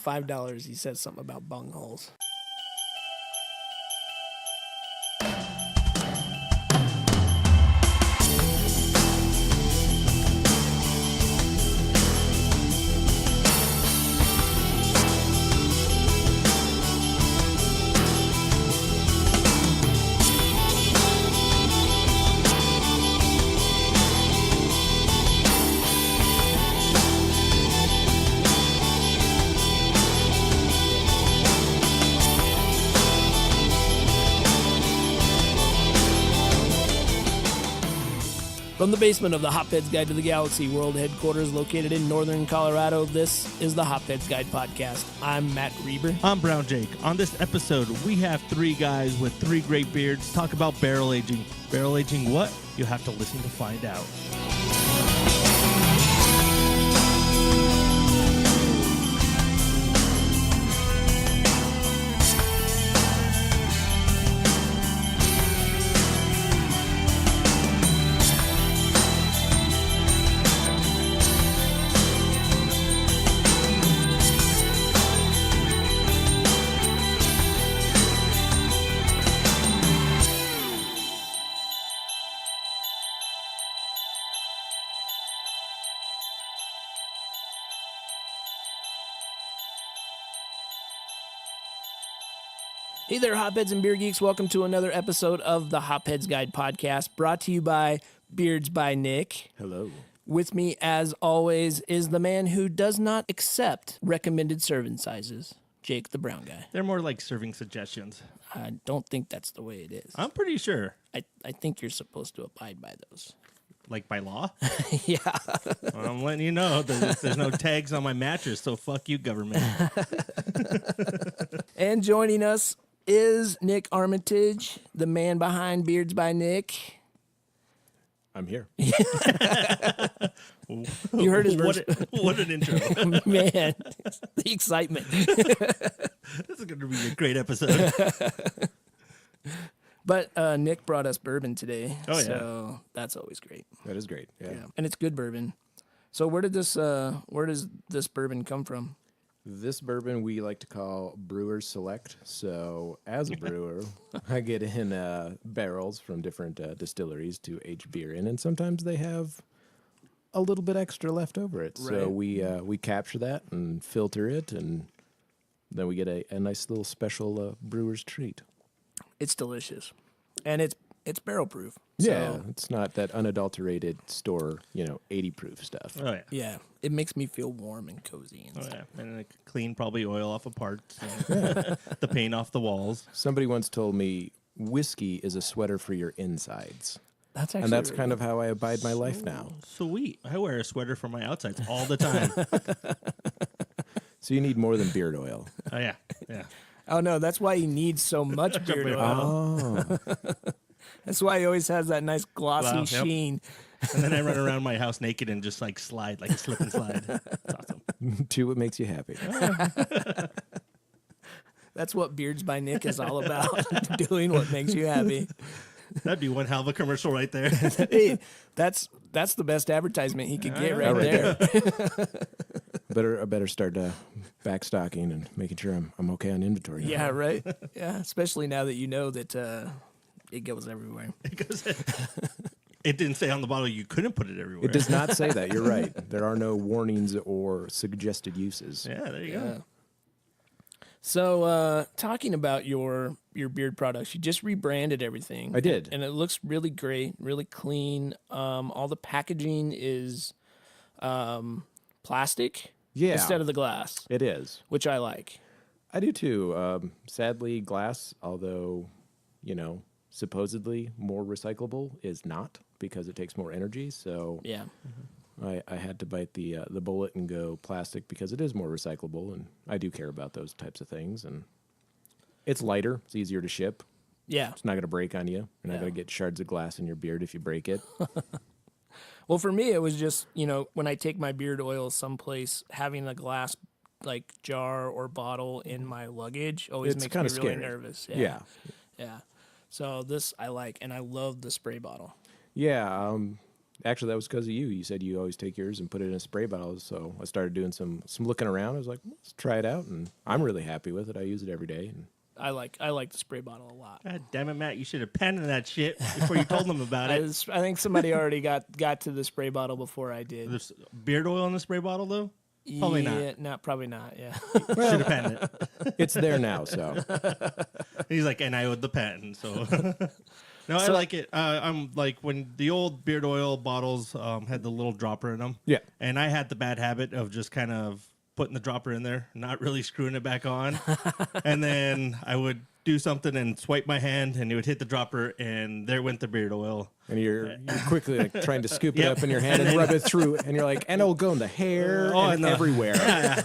$5, he says something about bung holes. From the basement of the Hopheads Guide to the Galaxy World Headquarters located in northern Colorado, this is the Hopheads Guide Podcast. I'm Matt Reber. I'm Brown Jake. On this episode, we have three guys with three great beards talk about barrel aging. Barrel aging what? You have to listen to find out. Hey there, Hopheads and Beer Geeks. Welcome to another episode of the Hopheads Guide Podcast, brought to you by Beerds by Nick. Hello. With me, as always, is the man who does not accept recommended serving sizes, Jake the Brown Guy. They're more like serving suggestions. I don't think that's the way it is. I'm pretty sure. I think you're supposed to abide by those. Like by law? Yeah. Well, I'm letting you know that there's no tags on my mattress, so fuck you, government. And joining us is Nick Armintage, the man behind Beards by Nick. I'm here. You heard his verse. What an intro. Man, the excitement. This is going to be a great episode. But Nick brought us bourbon today. Oh, yeah. So that's always great. That is great. Yeah. And it's good bourbon. So where does this bourbon come from? This bourbon we like to call Brewer's Select. So as a brewer, I get in barrels from different distilleries to age beer in, and sometimes they have a little bit extra left over it. Right. So we capture that and filter it, and then we get a nice little special brewer's treat. It's delicious, and it's barrel proof. Yeah, So, it's not that unadulterated store, 80 proof stuff. Oh, yeah. yeah, it makes me feel warm and cozy. And Oh, stuff. yeah. And like clean probably oil off of parts. And the paint off the walls. Somebody once told me whiskey is a sweater for your insides. That's actually And that's really kind of how I abide my life now. Sweet. I wear a sweater for my outsides all the time. So you need more than beard oil. Oh, yeah. Yeah. Oh no, that's why he needs so much beard oil. Oh. That's why he always has that nice glossy Wow, yep. sheen. And then I run around my house naked and just like slide, like a slip and slide. It's awesome. Do what makes you happy. That's what Beards by Nick is all about. Doing what makes you happy. That'd be one hell of a commercial right there. Hey, that's the best advertisement he could get right there. I better start backstocking and making sure I'm okay on inventory. now. Yeah, right. Yeah, especially now that you know that it goes everywhere. It didn't say on the bottle you couldn't put it everywhere. It does not say that. You're right. There are no warnings or suggested uses. Yeah, there you go. So, talking about your beard products, you just rebranded everything. I did. And it looks really great, really clean. All the packaging is plastic instead of the glass, It is. which I like. I do too. Sadly, glass, although, supposedly more recyclable, is not because it takes more energy. So Yeah. I had to bite the bullet and go plastic because it is more recyclable, and I do care about those types of things. And it's lighter. It's easier to ship. Yeah. It's not going to break on you. You're not Yeah. going to get shards of glass in your beard if you break it. Well, for me, it was just, when I take my beard oil someplace, having a glass like jar or bottle in my luggage always It's makes kinda me really scary. nervous. Yeah. Yeah. So this I like, and I love the spray bottle. Yeah. actually, that was because of you. You said you always take yours and put it in a spray bottle. So I started doing some looking around. I was like, let's try it out, and I'm really happy with it. I use it every day. And I like the spray bottle a lot. God damn it, Matt! You should have patented that shit before you told them about it. I think somebody already got to the spray bottle before I did. There's beard oil in the spray bottle, though. Probably not. Probably not. Yeah. Should have patented it. it's there now. So He's like, and I owed the patent, so. No, I like it. I'm like when the old beard oil bottles had the little dropper in them. Yeah. And I had the bad habit of just kind of putting the dropper in there, not really screwing it back on. And then I would do something and swipe my hand, and it would hit the dropper, and there went the beard oil. and you're quickly like trying to scoop it up in your hand and rub it through, and you're like, and it'll go in the hair and everywhere,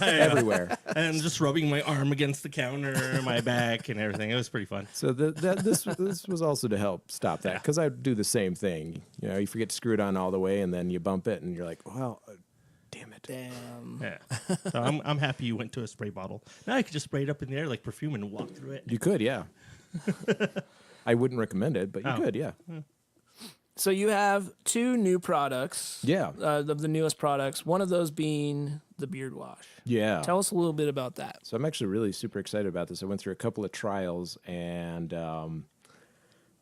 everywhere. And just rubbing my arm against the counter, my back, and everything. It was pretty fun. So this was also to help stop that, because I do the same thing. You know, you forget to screw it on all the way, and then you bump it, and you're like, well, damn it. Damn. Yeah. So I'm happy you went to a spray bottle. Now I could just spray it up in the air like perfume and walk through it. You could, yeah. I wouldn't recommend it, but you could, yeah. So you have 2 new products. Yeah. Of the newest products. One of those being the beard wash. Yeah. Tell us a little bit about that. So I'm actually really super excited about this. I went through a couple of trials, and I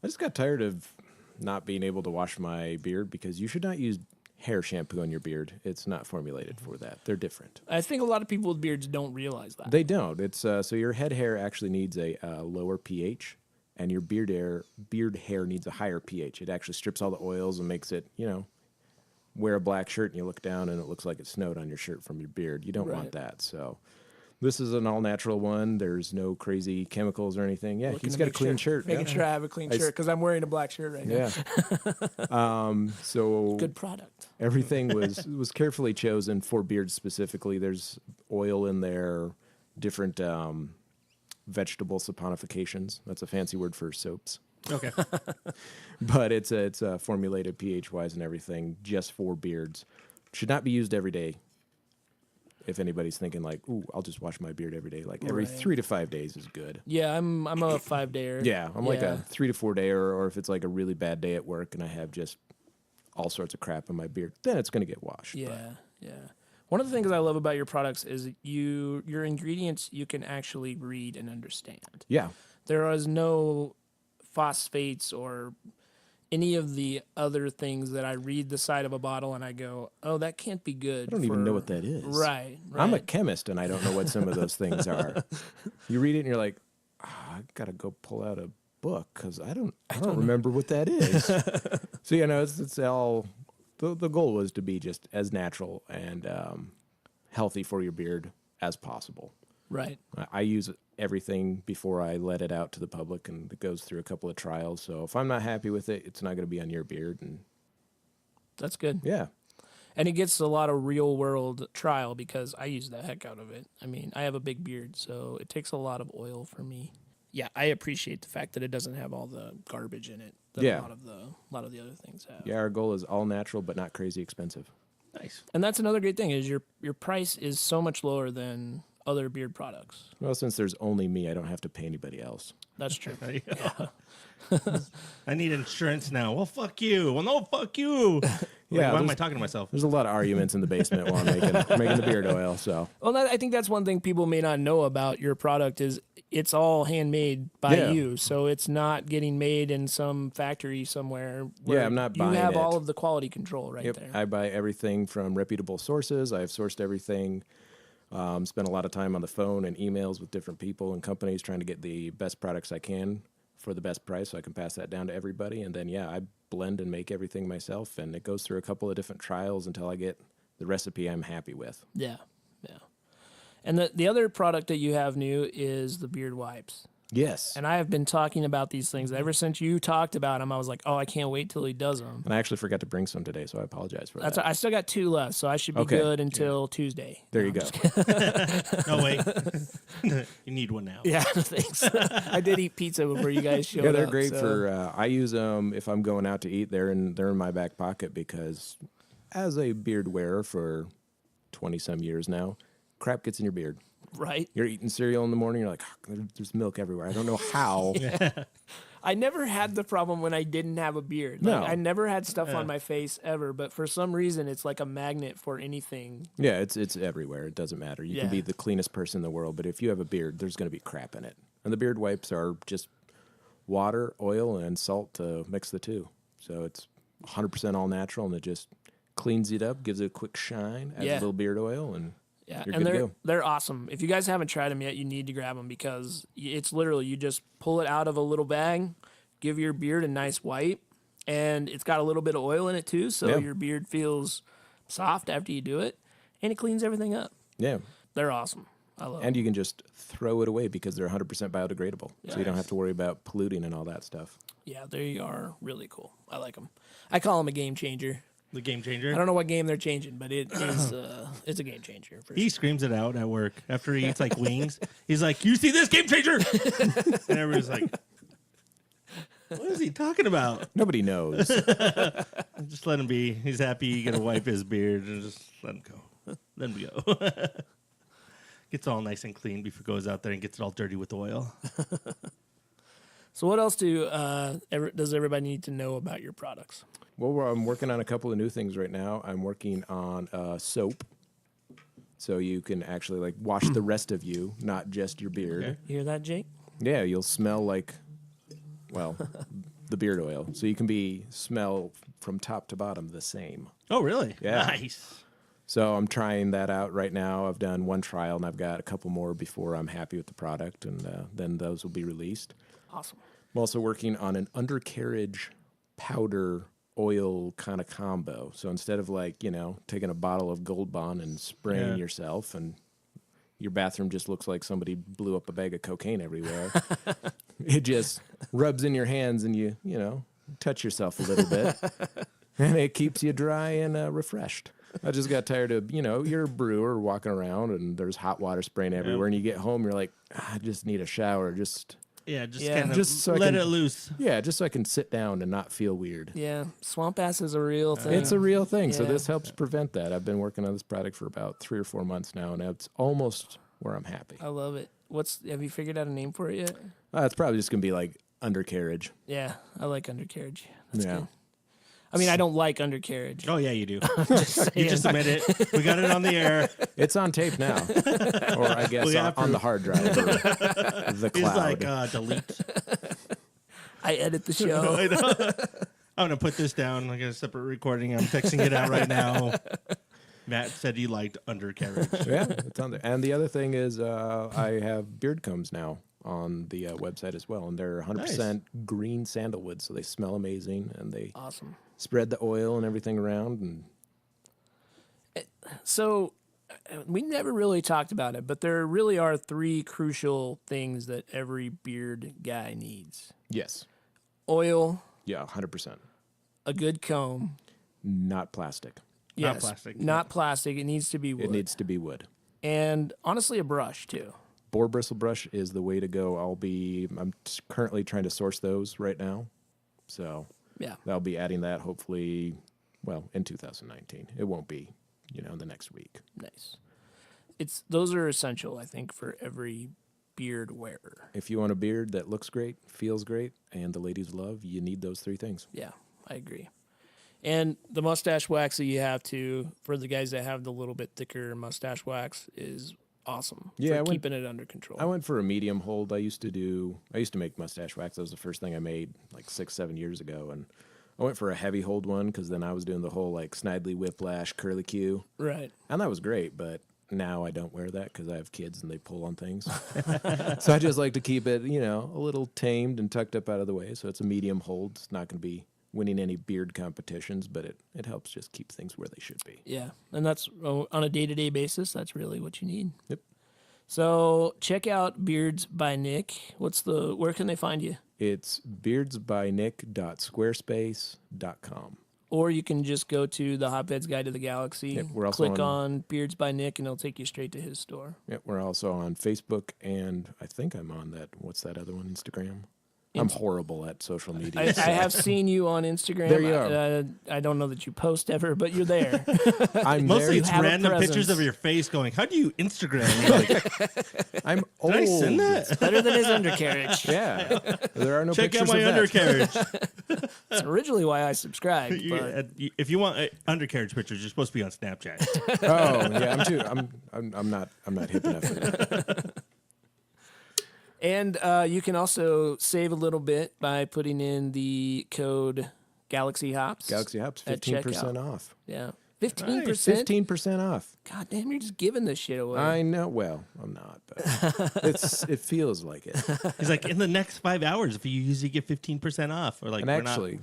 just got tired of not being able to wash my beard, because you should not use hair shampoo on your beard. It's not formulated for that. They're different. I think a lot of people with beards don't realize that. They don't. It's so your head hair actually needs a lower pH, and your beard hair needs a higher pH. It actually strips all the oils and makes it, wear a black shirt and you look down and it looks like it snowed on your shirt from your beard. You don't want that. So this is an all-natural one. There's no crazy chemicals or anything. Yeah, he's got a clean shirt. Making sure I have a clean shirt, because I'm wearing a black shirt right now. Yeah. So Good product. everything was carefully chosen for beards specifically. There's oil in there, different vegetable saponifications. That's a fancy word for soaps. Okay. But it's formulated pH-wise and everything just for beards. Should not be used every day. If anybody's thinking like, ooh, I'll just wash my beard every day. Like every 3 to 5 days is good. Yeah, I'm a 5-dayer. Yeah, I'm like a 3 to 4 day, or if it's like a really bad day at work and I have just all sorts of crap in my beard, then it's going to get washed. Yeah, yeah. One of the things I love about your products is your ingredients you can actually read and understand. Yeah. There is no phosphates or any of the other things that I read the side of a bottle and I go, oh, that can't be good. I don't even know what that is. Right. I'm a chemist and I don't know what some of those things are. You read it and you're like, I got to go pull out a book because I don't remember what that is. So, it's all, the goal was to be just as natural and healthy for your beard as possible. Right. I use everything before I let it out to the public, and it goes through a couple of trials. So if I'm not happy with it, it's not going to be on your beard. And that's good. Yeah. And it gets a lot of real world trial because I use the heck out of it. I mean, I have a big beard, so it takes a lot of oil for me. Yeah, I appreciate the fact that it doesn't have all the garbage in it that a lot of the other things have. Yeah, our goal is all natural but not crazy expensive. Nice. And that's another great thing is your price is so much lower than other beard products. Well, since there's only me, I don't have to pay anybody else. That's true. I need insurance now. Well, fuck you. Well, no, fuck you. Yeah, why am I talking to myself? There's a lot of arguments in the basement while I'm making the beard oil. So, well, I think that's one thing people may not know about your product is it's all handmade by you. So it's not getting made in some factory somewhere. Where I'm not buying it. You have all of the quality control right there. I buy everything from reputable sources. I've sourced everything. Spent a lot of time on the phone and emails with different people and companies trying to get the best products I can for the best price so I can pass that down to everybody. And then, I blend and make everything myself. And it goes through a couple of different trials until I get the recipe I'm happy with. Yeah, yeah. And the other product that you have new is the beard wipes. Yes. And I have been talking about these things ever since you talked about them. I was like, oh, I can't wait till he does them. And I actually forgot to bring some today, so I apologize for that. I still got 2 left, so I should be good until Tuesday. There you go. No, wait. You need one now. Yeah, thanks. I did eat pizza before you guys showed up. Yeah, they're great for, I use them if I'm going out to eat. They're in my back pocket because as a beard wearer for 20-some years now, crap gets in your beard. Right. You're eating cereal in the morning. You're like, there's milk everywhere. I don't know how. I never had the problem when I didn't have a beard. No. Like, I never had stuff on my face ever, but for some reason, it's like a magnet for anything. Yeah, it's everywhere. It doesn't matter. You can Yeah. be the cleanest person in the world, but if you have a beard, there's going to be crap in it. And the beard wipes are just water, oil, and salt to mix the two. So it's 100% all natural, and it just cleans it up, gives it a quick shine, adds a little beard oil, and Yeah, you're and good to go. they're awesome. If you guys haven't tried them yet, you need to grab them because it's literally you just pull it out of a little bag, give your beard a nice wipe, and it's got a little bit of oil in it too, so Yeah. your beard feels soft after you do it, and it cleans everything up. Yeah. They're awesome. I love them. And you can just throw it away because they're 100% biodegradable. So you don't have to worry about polluting and all that stuff. Yeah, they are really cool. I like them. I call them a game changer. The game changer. I don't know what game they're changing, but it is it's a game changer for He sure. screams it out at work after he eats like wings. He's like, "You see this game changer?" And everyone's like, "What is he talking about?" Nobody knows. Just let him be. He's happy. You gotta wipe his beard and just let him go. Let him go. Gets all nice and clean before he goes out there and gets it all dirty with oil. So what else does everybody need to know about your products? Well, I'm working on a couple of new things right now. I'm working on soap. So you can actually like wash the rest of you, not just your beard. Okay. You hear that, Jake? Yeah, you'll smell like, well, the beard oil. So you can smell from top to bottom the same. Oh, really? Yeah. Nice. So I'm trying that out right now. I've done one trial, and I've got a couple more before I'm happy with the product, and then those will be released. Awesome. I'm also working on an undercarriage powder oil kind of combo. So instead of like, taking a bottle of Gold Bond and spraying yourself and your bathroom just looks like somebody blew up a bag of cocaine everywhere, it just rubs in your hands and you touch yourself a little bit and it keeps you dry and refreshed. I just got tired of, you're a brewer walking around and there's hot water spraying everywhere and you get home, you're like, I just need a shower. Just Kind of Just so I let can- it loose. just so I can sit down and not feel weird. Yeah, swamp ass is a real thing. It's a real thing. So Yeah. this helps prevent that. I've been working on this product for about 3 or 4 months now, and it's almost where I'm happy. I love it. Have you figured out a name for it yet? It's probably just going to be like undercarriage. Yeah, I like undercarriage. That's Yeah. good. I mean, I don't like undercarriage. Oh, yeah, you do. Just You saying. just admit it. We got it on the air. It's on tape now. Or I guess We have on the proof. hard drive or the He's cloud. like, delete. I edit the show. I know. I'm going to put this down. I got a separate recording. I'm texting it out right now. Matt said he liked undercarriage. Yeah, it's on there. And the other thing is I have beard combs now on the website as well. And they're 100% green sandalwood, so they smell amazing. And they Awesome. spread the oil and everything around. And So we never really talked about it, but there really are 3 crucial things that every beard guy needs. yes. Oil, Yeah, 100%. a good comb. Not plastic. Not Yes, plastic. Not plastic. It needs to be wood. It needs to be wood. And honestly, a brush too. Boar bristle brush is the way to go. I'm currently trying to source those right now. So Yeah. I'll be adding that hopefully, in 2019. It won't be, in the next week. Nice. Those are essential, I think, for every beard wearer. If you want a beard that looks great, feels great, and the ladies love, you need those 3 things. Yeah, I agree. And the mustache wax that you have for the guys that have the little bit thicker mustache wax is awesome. Yeah, for keeping it under control. I went for a medium hold. I used to make mustache wax. That was the first thing I made like 6-7 years ago. And I went for a heavy hold one because then I was doing the whole like Snidely whiplash curly Q. Right. And that was great, but now I don't wear that because I have kids and they pull on things. So I just like to keep it, a little tamed and tucked up out of the way. So it's a medium hold. It's not going to be winning any beard competitions, but it helps just keep things where they should be. Yeah, and that's on a day-to-day basis. That's really what you need. Yep. So check out Beards by Nick. Where can they find you? It's beardsbynick.squarespace.com. Or you can just go to the Hotbeds Guide to the Galaxy. Yep, we're also click on- on Beards by Nick, and it'll take you straight to his store. Yep, we're also on Facebook, and I think I'm on what's that other one, Instagram? I'm horrible at social media. I have seen you on Instagram. There you are. I don't know that you post ever, but you're there. I'm Mostly there. it's have a random pictures presence. of your face going, how do you Instagram? You're like, I'm old. did I send that? Better than his undercarriage. Yeah. There are no Check out pictures my of that. undercarriage. That's originally why I subscribed. But If you want undercarriage pictures, you're supposed to be on Snapchat. Oh, yeah. I'm not hip enough for that. And you can also save a little bit by putting in the code Galaxy Hops. Galaxy Hops, at 15% checkout. off. Yeah. 15%? 15% off. God damn, you're just giving this shit away. I know. Well, I'm not, but it feels like it. He's like, in the next 5 hours, if you usually get 15% off. Or like, And actually,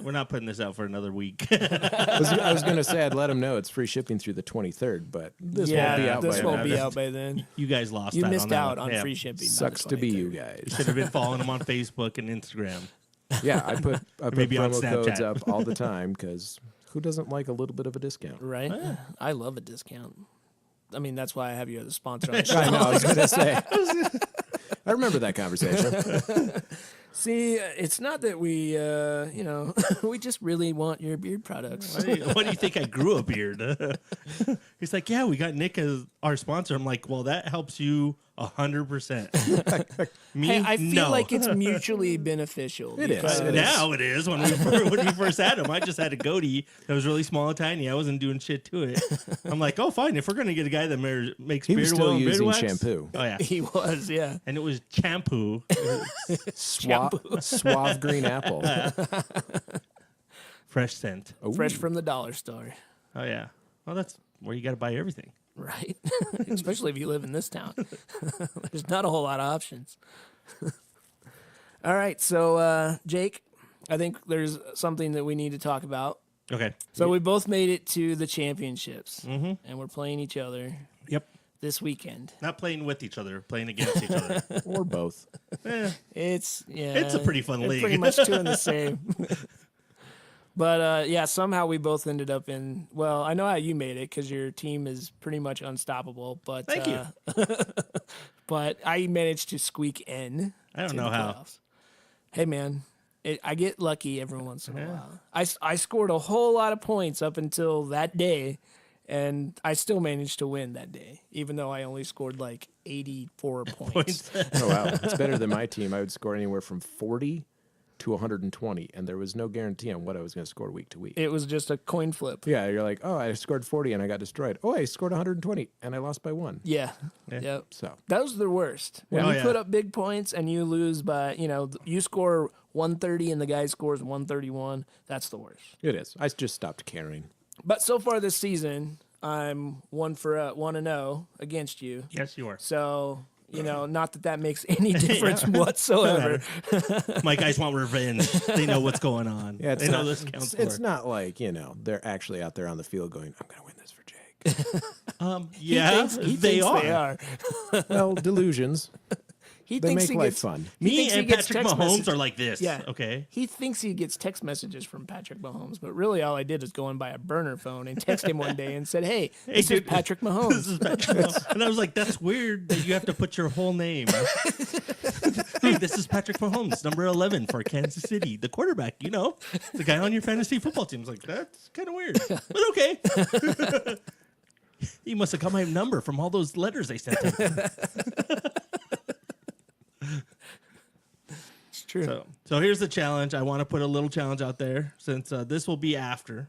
we're not putting this out for another week. I was going to say I'd let them know it's free shipping through the 23rd, but this won't be out this by won't then. be out by then. You guys lost You that missed on that out one. on Yeah. free shipping. by Sucks the to be 23rd. you guys. Should have been following him on Facebook and Instagram. Yeah, I put Maybe on promo codes Snapchat. up all the time because who doesn't like a little bit of a discount? Right? I love a discount. I mean, that's why I have you as a sponsor on the show. I know. I was going to say. I remember that conversation. See, it's not that we, we just really want your beard products. What do you think I grew a beard? He's like, yeah, we got Nick as our sponsor. I'm like, well, that helps you 100%. Me, Hey, I feel no. like it's mutually beneficial. It is. because- It is. Now it is. When we first had him, I just had a goatee that was really small and tiny. I wasn't doing shit to it. I'm like, oh, fine. If we're gonna get a guy that makes He beard was oil still and beard using wax, shampoo. Oh yeah, He was, yeah. and it was shampoo. Suave green apple. Fresh scent. Ooh. Fresh from the dollar store. Oh yeah. Well, that's where you got to buy everything. Right? Especially if you live in this town. There's not a whole lot of options. All right, so Jake, I think there's something that we need to talk about. Okay. So we both made it to the championships, and we're playing each other Yep. this weekend. Not playing with each other, playing against each other. Or both. It's It's a pretty fun it's league. pretty much two in the same. But yeah, somehow we both ended up in. Well, I know how you made it because your team is pretty much unstoppable. But Thank you. But I managed to squeak in. I don't to know the how. playoffs. Hey man, I get lucky every once in a while. I scored a whole lot of points up until that day, and I still managed to win that day, even though I only scored like 84 points. Oh, wow. It's better than my team. I would score anywhere from 40 to 120, and there was no guarantee on what I was going to score week to week. It was just a coin flip. Yeah, you're like, oh, I scored 40 and I got destroyed. Oh, I scored 120 and I lost by 1. Yeah. Yep. So, Those are the worst. When Oh, you yeah. put up big points and you lose by, you score 130 and the guy scores 131, that's the worst. it is. I just stopped caring. But so far this season, I'm 1-0 against you. Yes, you are. So, not that makes any difference whatsoever. My guys want revenge. They know what's going on. Yeah, they know this counts it's for. not like, they're actually out there on the field going, I'm going to win this for Jake. Yeah, He they thinks are. They are. Well, delusions. He They thinks make he life gets fun. he Me thinks he and gets Patrick text Mahomes messages. are like this. Yeah. Okay. He thinks he gets text messages from Patrick Mahomes, but really all I did is go in by a burner phone and text him one day and said, "Hey, this is dude, Patrick This Mahomes." is Patrick Mahomes. And I was like, that's weird that you have to put your whole name. Hey, this is Patrick Mahomes, number 11 for Kansas City, the quarterback, the guy on your fantasy football team. I was like, that's kind of weird, but okay. He must have got my number from all those letters I sent him. It's true. So here's the challenge. I want to put a little challenge out there since this will be after.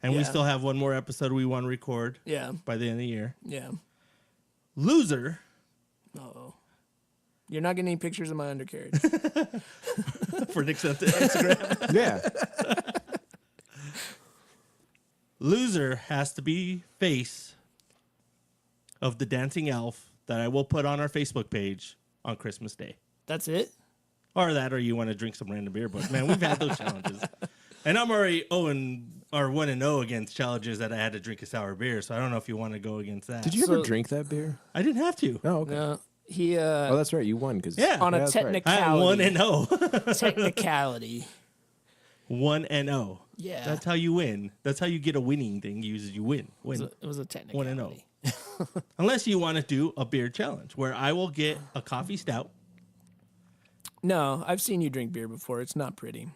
And we Yeah. still have one more episode we want to record Yeah. by the end of the year. Yeah. Loser. Uh-oh. You're not getting any pictures of my undercarriage. For Nick's Instagram. Yeah. Loser has to be face of the dancing elf that I will put on our Facebook page on Christmas Day. That's it? Or that, or you want to drink some random beer. But, man, we've had those challenges. And I'm already 1-0 against challenges that I had to drink a sour beer. So I don't know if you want to go against that. Did you ever So- drink that beer? I didn't have to. Oh, okay. No. He Oh, that's right. You won because Yeah. on a that's right. I had technicality. 1-0. Technicality. 1-0. Yeah. That's how you win. That's how you get a winning thing. You win. Win. It was a technicality. 1-0. Unless you want to do a beer challenge where I will get a coffee stout No, I've seen you drink beer before. It's not pretty.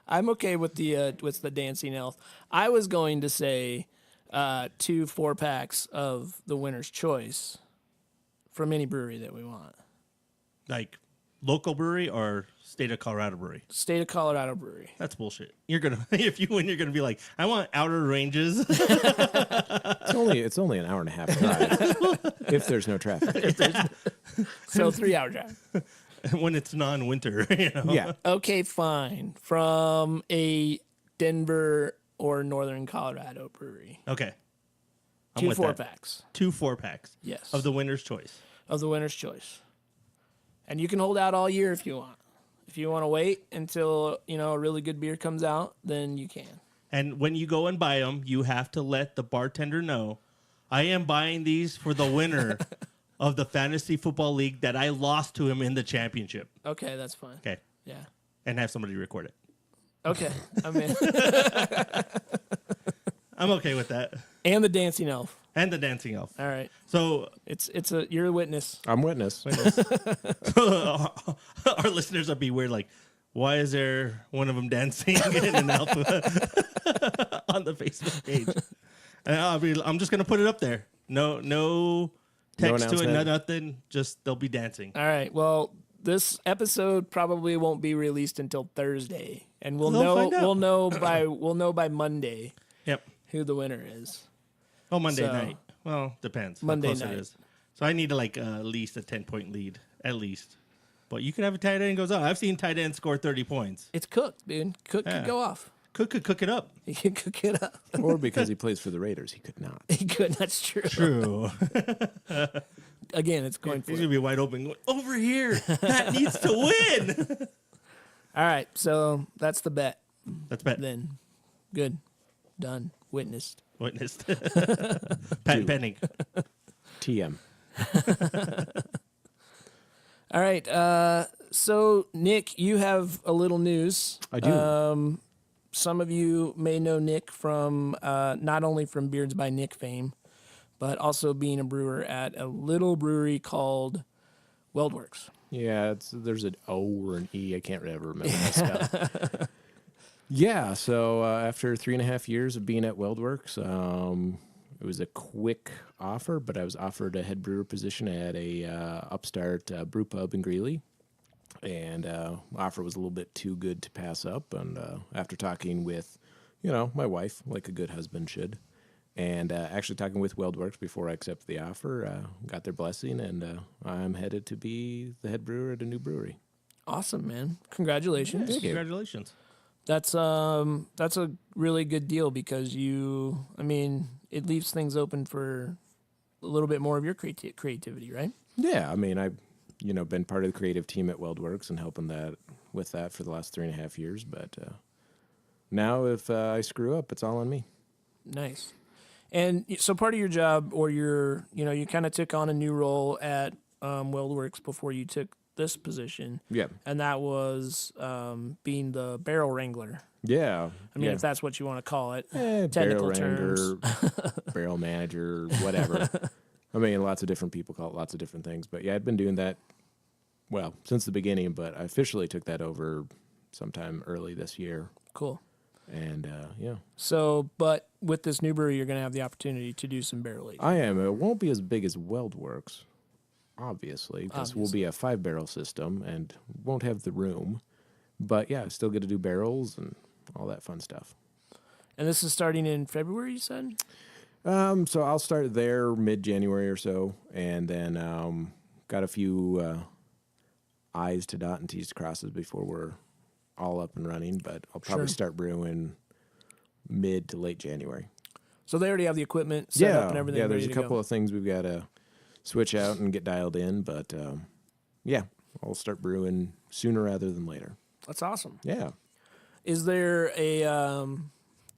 I'm okay with the dancing elf. I was going to say 2 4-packs of the winner's choice from any brewery that we want. Like local brewery or state of Colorado brewery? State of Colorado brewery. That's bullshit. You're gonna if you win, you're gonna be like, I want outer ranges. It's only an hour and a half drive if there's no traffic. So 3-hour drive. When it's non-winter, you know. Yeah. Okay, fine. From a Denver or Northern Colorado brewery. Okay. I'm 2 with that. 4-packs. 2 4-packs. Yes. Of the winner's choice. Of the winner's choice. And you can hold out all year if you want. If you want to wait until, a really good beer comes out, then you can. And when you go and buy them, you have to let the bartender know, I am buying these for the winner of the fantasy football league that I lost to him in the championship. Okay, that's fine. Okay. Yeah. And have somebody record it. Okay. I mean, I'm okay with that. and the dancing elf. And the dancing elf. All right. So You're a witness. I'm witness. our listeners will be weird, like, why is there one of them dancing in an elf on the Facebook page? And I'm just gonna put it up there. No text to it, no nothing. Just they'll be dancing. All right. Well, this episode probably won't be released until Thursday, and we'll know by Monday Yep. who the winner is. Oh, Monday So- night. Well, depends. Monday how close night. it is. So I need at least a 10-point lead, at least. But you can have a tight end goes out. I've seen tight end score 30 points. It's cooked, dude. Cook Yeah. could go off. Cook could cook it up. He can cook it up. Or because he plays for the Raiders, he could not. He could. That's true. True. Again, it's going for He's it. gonna be wide open. Going, over here. That needs to win. All right. So that's the bet. That's bet. Then, good, done, witnessed. Witnessed. Patent pending. TM. All right. So Nick, you have a little news. I do. Some of you may know Nick from not only from Beards by Nick fame, but also being a brewer at a little brewery called Weldworks. Yeah, there's an O or an E. I can't ever remember that stuff. Yeah, so after 3.5 years of being at Weldworks, it was a quick offer, but I was offered a head brewer position at a upstart brew pub in Greeley. And offer was a little bit too good to pass up. And after talking with, my wife, like a good husband should, and actually talking with Weldworks before I accepted the offer, got their blessing, and I'm headed to be the head brewer at a new brewery. Awesome, man! Congratulations. Thank you. Congratulations. That's a really good deal because it leaves things open for a little bit more of your creativity, right? Yeah, I mean, I've been part of the creative team at Weldworks and helping with that for the last 3.5 years. But now, if I screw up, it's all on me. Nice. And so part of your job, or you kind of took on a new role at Weldworks before you took this position. Yeah, And that was being the barrel wrangler. yeah. I mean, if that's what you want to call it. barrel technical wrangler, barrel manager, whatever. I mean, lots of different people call it lots of different things. But yeah, I'd been doing that, since the beginning, but I officially took that over sometime early this year. Cool. And yeah. So, but with this new brewery, you're going to have the opportunity to do some barrel aging. I am. It won't be as big as Weldworks, obviously, because we'll be a 5-barrel system and won't have the room. But yeah, I still get to do barrels and all that fun stuff. And this is starting in February, you said? So I'll start there mid-January or so, and then got a few I's to dot and T's to crosses before we're all up and running. But I'll probably start brewing mid to late January. So they already have the equipment set up and everything. Yeah, there's ready a to couple go. of things we've got to switch out and get dialed in, but yeah, I'll start brewing sooner rather than later. That's awesome. Yeah. Is there a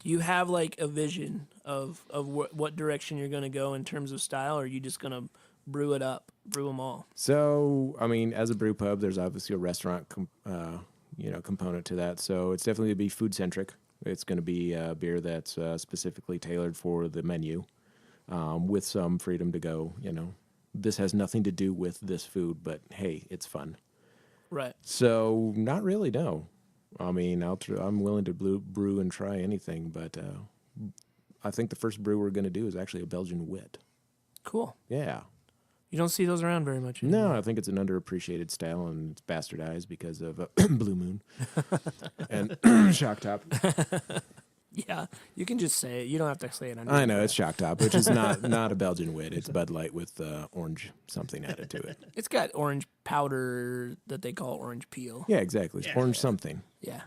do you have like a vision of what direction you're going to go in terms of style, or are you just going to brew it up, brew them all? So, I mean, as a brew pub, there's obviously a restaurant component to that. So it's definitely going to be food centric. It's going to be a beer that's specifically tailored for the menu, with some freedom to go, this has nothing to do with this food, but hey, it's fun. Right. So not really, no. I mean, I'm willing to brew and try anything, but I think the first brew we're going to do is actually a Belgian wit. Cool. Yeah. You don't see those around very much anymore. No, I think it's an underappreciated style, and it's bastardized because of Blue Moon and Shock Top. Yeah, you can just say it. You don't have to say it. I know, it's Shock Top, which is not a Belgian wit. It's Bud Light with orange something added to it. It's got orange powder that they call orange peel. Yeah, exactly. It's orange something. Yeah.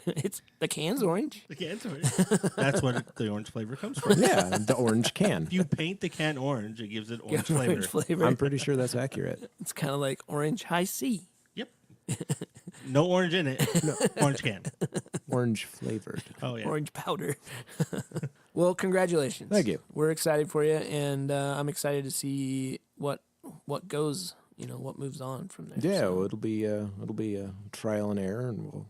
It's the can's orange. The can's orange. That's what the orange flavor comes from. Yeah, the orange can. If you paint the can orange, it gives it orange Yeah, flavor. orange flavor. I'm pretty sure that's accurate. It's kind of like orange high C. Yep. No orange in it. No. Orange can. Orange flavored. Oh, yeah. Orange powder. Well, congratulations. Thank you. We're excited for you, and I'm excited to see what goes. What moves on from there. Yeah, So, well, it'll be a trial and error, and we'll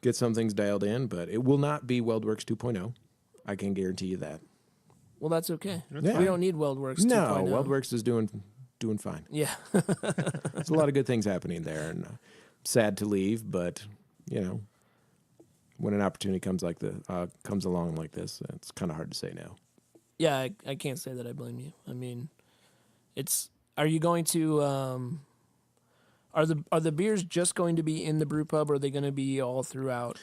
get some things dialed in, but it will not be WeldWorks 2.0. I can guarantee you that. well, that's okay. Yeah. We don't need WeldWorks. No, 2.0. WeldWorks is doing fine. Yeah. There's a lot of good things happening there, and sad to leave, but when an opportunity comes along like this, it's kind of hard to say no. Yeah, I can't say that I blame you. I mean, are you going to are the beers just going to be in the brew pub, or are they going to be all throughout?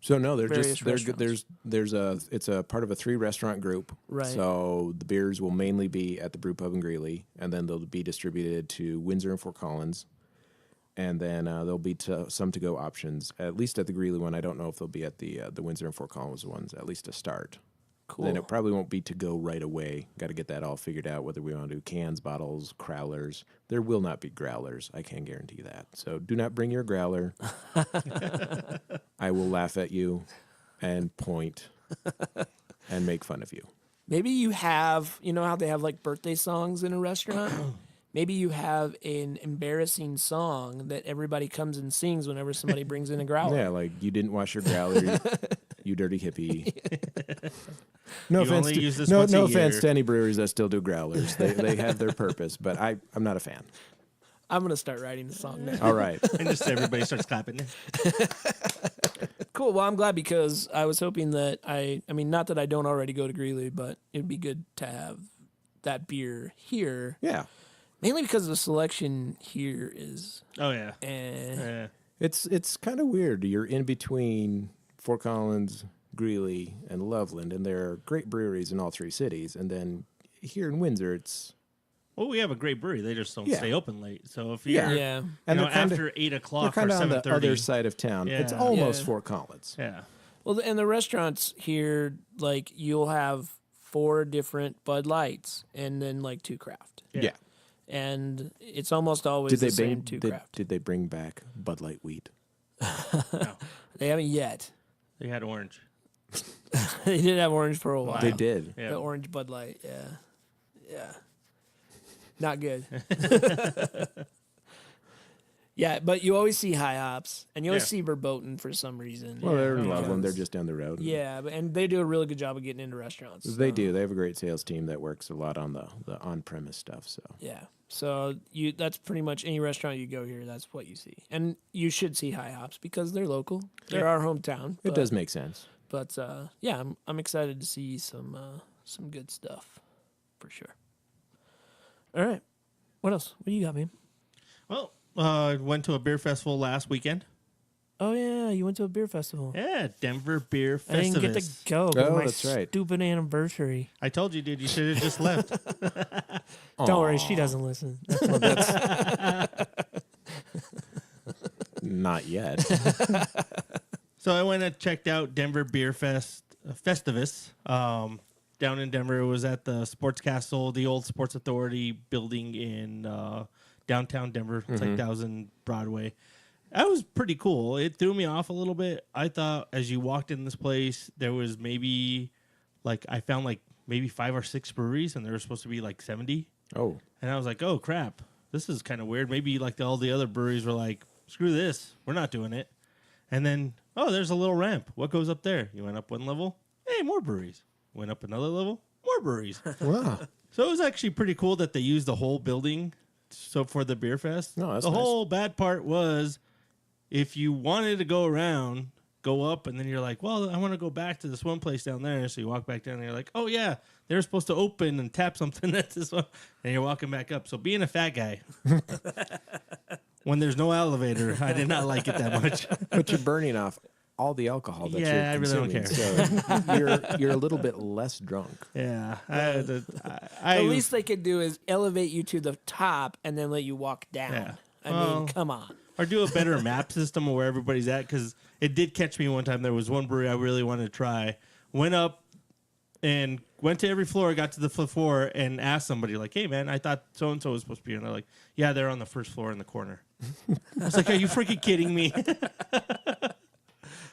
So no, Various restaurants. it's a part of a 3-restaurant group. Right. So the beers will mainly be at the brew pub in Greeley, and then they'll be distributed to Windsor and Fort Collins, and then there'll be some to-go options. At least at the Greeley one, I don't know if they'll be at the Windsor and Fort Collins ones. At least to start. Cool. Then it probably won't be to go right away. Got to get that all figured out, whether we want to do cans, bottles, growlers. There will not be growlers. I can guarantee that. So do not bring your growler. I will laugh at you and point and make fun of you. Maybe you have, how they have like birthday songs in a restaurant? Maybe you have an embarrassing song that everybody comes and sings whenever somebody brings in a growler. Yeah, like you didn't wash your growler, you dirty hippie. No You offense, only use this no once a offense year. to any breweries that still do growlers. They have their purpose, but I'm not a fan. I'm going to start writing the song now. All right. And just everybody starts clapping. Cool. Well, I'm glad because I was hoping that not that I don't already go to Greeley, but it'd be good to have that beer here. Yeah. Mainly because the selection here is Oh, yeah. eh. It's kind of weird. You're in between Fort Collins, Greeley, and Loveland, and there are great breweries in all 3 cities. And then here in Windsor, it's Well, we have a great brewery. They just don't Yeah. stay open late. So if you're Yeah. and you know, they're kinda- after 8 they're o'clock or kind of on the 7:30. other side of town. It's Yeah. almost Yeah. Fort Collins. Yeah. Well, and the restaurants here, like you'll have 4 different Bud Lights and then like 2 craft. Yeah. And it's almost always Did the they same bring 2 did, craft. did they bring back Bud Light wheat? No, They haven't yet. they had orange. They did have orange for a while. They did. Yeah. The orange Bud Light, yeah. Yeah. Not good. Yeah, but you always see high hops, and you always Yeah. see verboten for some reason. Well, they're in Yeah. Loveland. They're just down the road. Yeah, and they do a really good job of getting into restaurants. They so, do. They have a great sales team that works a lot on the on-premise stuff. So Yeah. So that's pretty much any restaurant you go here, that's what you see. And you should see high hops because they're local. They're our hometown. it does make sense. But yeah, I'm excited to see some good stuff for sure. All right. What else? What do you got, man? Well, I went to a beer festival last weekend. Oh yeah, you went to a beer festival. Yeah, Denver Beer I didn't get to Festivus. go. But Oh, my that's right. Stupid anniversary. I told you, dude. You should have just left. Don't worry, she doesn't listen. Not yet. So I went and checked out Denver Beer Festivus down in Denver. It was at the Sports Castle, the old Sports Authority building in downtown Denver. It's like 1000 Broadway. That was pretty cool. It threw me off a little bit. I thought as you walked in this place, there was maybe I found maybe 5 or 6 breweries, and there were supposed to be 70. Oh, And I was like, oh, crap. This is kind of weird. Maybe all the other breweries were like, screw this. We're not doing it. And then, oh, there's a little ramp. What goes up there? You went up 1 level. Hey, more breweries. Went up another level. More breweries. wow. So it was actually pretty cool that they used the whole building. So for the beer fest, No, that's the nice. whole bad part was if you wanted to go around, go up, and then you're like, well, I want to go back to this one place down there. So you walk back down and you're like, oh, yeah, they're supposed to open and tap something at this one. And you're walking back up. So being a fat guy, when there's no elevator, I did not like it that much. But you're burning off all the alcohol that Yeah, I you're really consuming. don't So you're a little bit less drunk. Yeah. The least they could do is elevate you to the top and then let you walk down. Yeah. I Well, mean, come on. Or do a better map system of where everybody's at, because it did catch me one time. There was one brewery I really wanted to try. Went up and went to every floor, got to the floor, and asked somebody, like, hey, man, I thought so-and-so was supposed to be here. And they're like, yeah, they're on the first floor in the corner. I was like, are you freaking kidding me?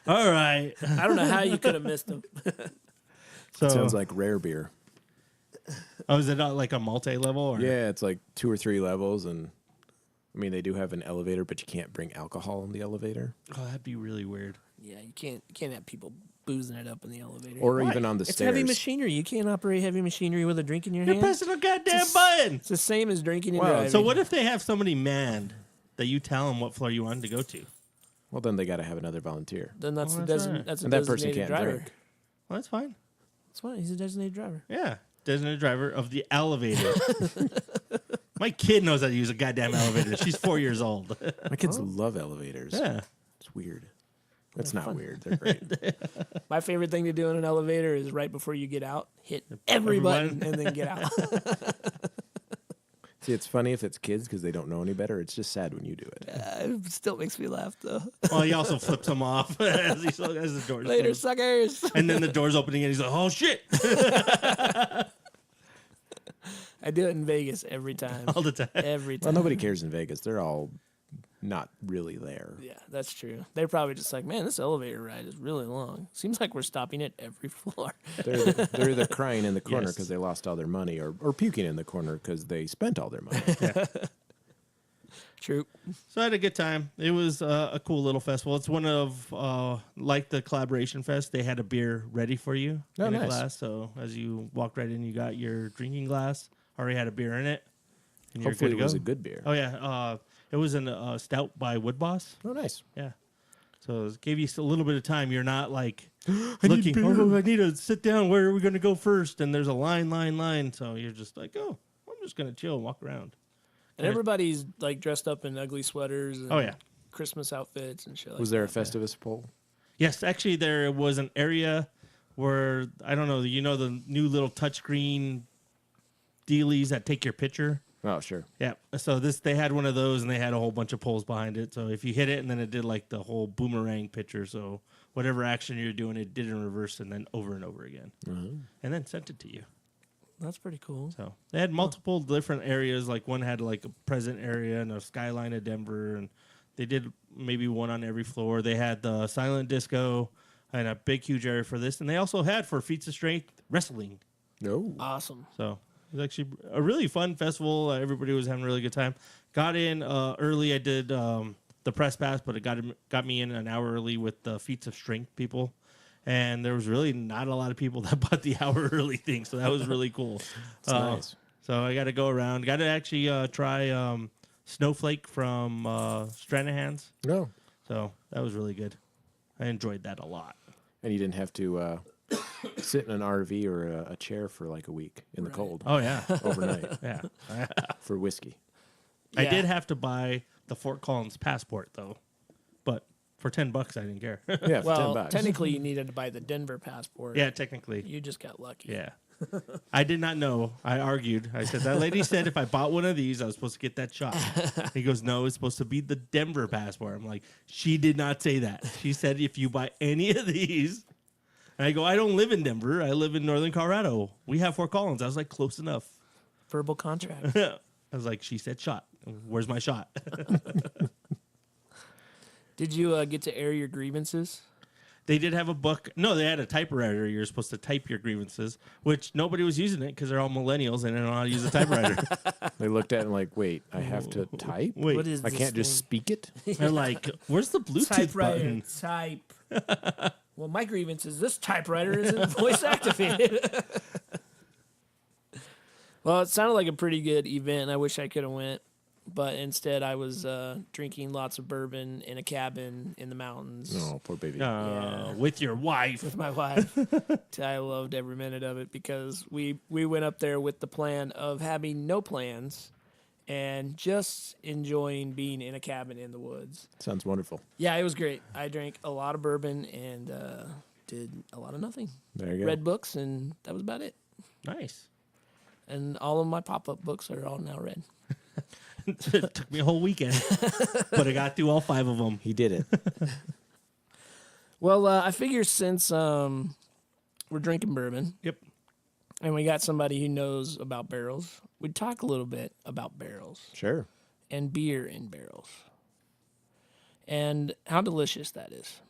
All right. I don't know how you could have missed them. So, Sounds like rare beer. oh, is it not like a multi-level? Or? Yeah, it's like 2 or 3 levels, and I mean they do have an elevator, but you can't bring alcohol in the elevator, Oh, that'd be really weird. Yeah, you can't have people boozing it up in the elevator. or Why? even on the it's stairs. heavy machinery. You can't operate heavy machinery with a drink in your You're hand. pressing a goddamn button. It's the same as drinking and Wow, driving. So what if they have somebody manned that you tell them what floor you wanted to go to? Well, then they got to have another volunteer, Then that's Oh, the that's right. that's a and that person designated can't driver. drink. Well, that's fine. That's fine. He's a designated driver. Yeah, designated driver of the elevator. My kid knows how to use a goddamn elevator. She's 4 years old. My kids love elevators. Yeah. It's weird. That's not weird. They're great. My favorite thing to do in an elevator is right before you get out, hit every Every button button. and then get out. See, it's funny if it's kids because they don't know any better. It's just sad when you do it. It still makes me laugh though. Well, he also flips them off as the doors Later, close. suckers. And then the door's opening and he's like, oh, shit. I do it in Vegas every time. All the time. Every time. Well, nobody cares in Vegas. They're all not really there. Yeah, that's true. They're probably just like, man, this elevator ride is really long. Seems like we're stopping at every floor. They're either crying in the corner Yes. because they lost all their money, or puking in the corner because they spent all their money. True. So I had a good time. It was a cool little festival. It's one of, like the Collaboration Fest, they had a beer ready for you Oh, in a nice. glass. So as you walked right in, you got your drinking glass. Already had a beer in it. And you're Hopefully, good it to was go. a good beer. Oh, yeah. It was a stout by Wood Boss. Oh, nice. Yeah. So it gave you a little bit of time. You're not like looking, oh, I need to sit down. Where are we going to go first? And there's a line. So you're just like, oh, I'm just going to chill and walk around. And everybody's like dressed up in ugly sweaters and Oh, yeah. Christmas outfits and shit like Was there a that. Festivus pole? Yes, actually, there was an area where, I don't know, the new little touchscreen dealies that take your picture. Oh, sure. Yeah. So they had one of those, and they had a whole bunch of poles behind it. So if you hit it, and then it did like the whole boomerang picture. So whatever action you're doing, it did in reverse, and then over and over again, and then sent it to you. That's pretty cool. So they had multiple different areas. Like one had like a present area and a skyline of Denver, and they did maybe one on every floor. They had the silent disco and a big, huge area for this, and they also had for feats of strength wrestling. No. Awesome. So it was actually a really fun festival. Everybody was having a really good time. Got in early. I did the press pass, but it got me in an hour early with the feats of strength people. And there was really not a lot of people that bought the hour early thing, so that was really cool. It's nice. So I got to go around. Got to actually try Snowflake from Stranahan's. No. So that was really good. I enjoyed that a lot. And you didn't have to sit in an RV or a chair for like a week in the cold Oh, yeah. overnight Yeah. for whiskey. I Yeah. did have to buy the Fort Collins passport, though. But for $10, I didn't care. Yeah, for Well, $10. technically, you needed to buy the Denver passport. Yeah, technically. You just got lucky. Yeah. I did not know. I argued. I said, that lady said if I bought one of these, I was supposed to get that shot. He goes, no, it's supposed to be the Denver passport. I'm like, she did not say that. She said if you buy any of these. And I go, I don't live in Denver. I live in northern Colorado. We have Fort Collins. I was like, close enough. Verbal contract. I was like, she said shot. Where's my shot? Did you get to air your grievances? They did have a book. No, they had a typewriter. You're supposed to type your grievances, which nobody was using it because they're all millennials and they don't know how to use a typewriter. They looked at it and like, wait, I have to type? Wait, What is I this can't just thing? speak it? they're like, where's the Bluetooth Typewriter. button? Type. Well, my grievance is this typewriter isn't voice activated. Well, it sounded like a pretty good event. I wish I could have went, but instead I was drinking lots of bourbon in a cabin in the mountains Oh, poor baby. Yeah. With your wife. with my wife. I loved every minute of it because we went up there with the plan of having no plans and just enjoying being in a cabin in the woods. Sounds wonderful. Yeah, it was great. I drank a lot of bourbon and did a lot of nothing. There you go. Read books, and that was about it. Nice. And all of my pop-up books are all now read. It took me a whole weekend, but I got through all 5 of them. He did it. Well, I figure since we're drinking bourbon Yep. and we got somebody who knows about barrels, we'd talk a little bit about barrels Sure. and beer in barrels and how delicious that is.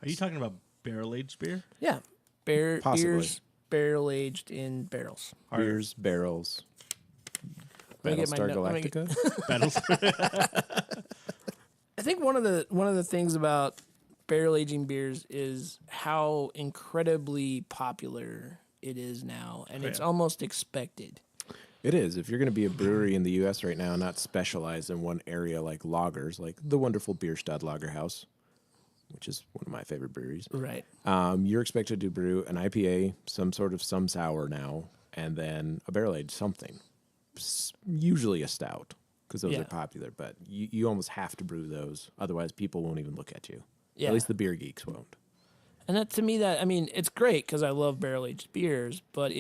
Are you talking about barrel-aged beer? Yeah, Possibly. beers barrel-aged in barrels. Beers, barrels. Let me get Battlestar let me get- Galactica. Battles. I think one of the things about barrel aging beers is how incredibly popular it is now, and it's almost expected. It is. If you're going to be a brewery in the U.S. right now, not specialized in one area like lagers, like the wonderful Bierstadt Lager House, which is one of my favorite breweries, Right. you're expected to brew an IPA, some sour now, and then a barrel-aged something. Usually a stout, because those Yeah. are popular, but you almost have to brew those. Otherwise, people won't even look at you. Yeah. At least the beer geeks won't. And that to me, it's great because I love barrel aged beers, but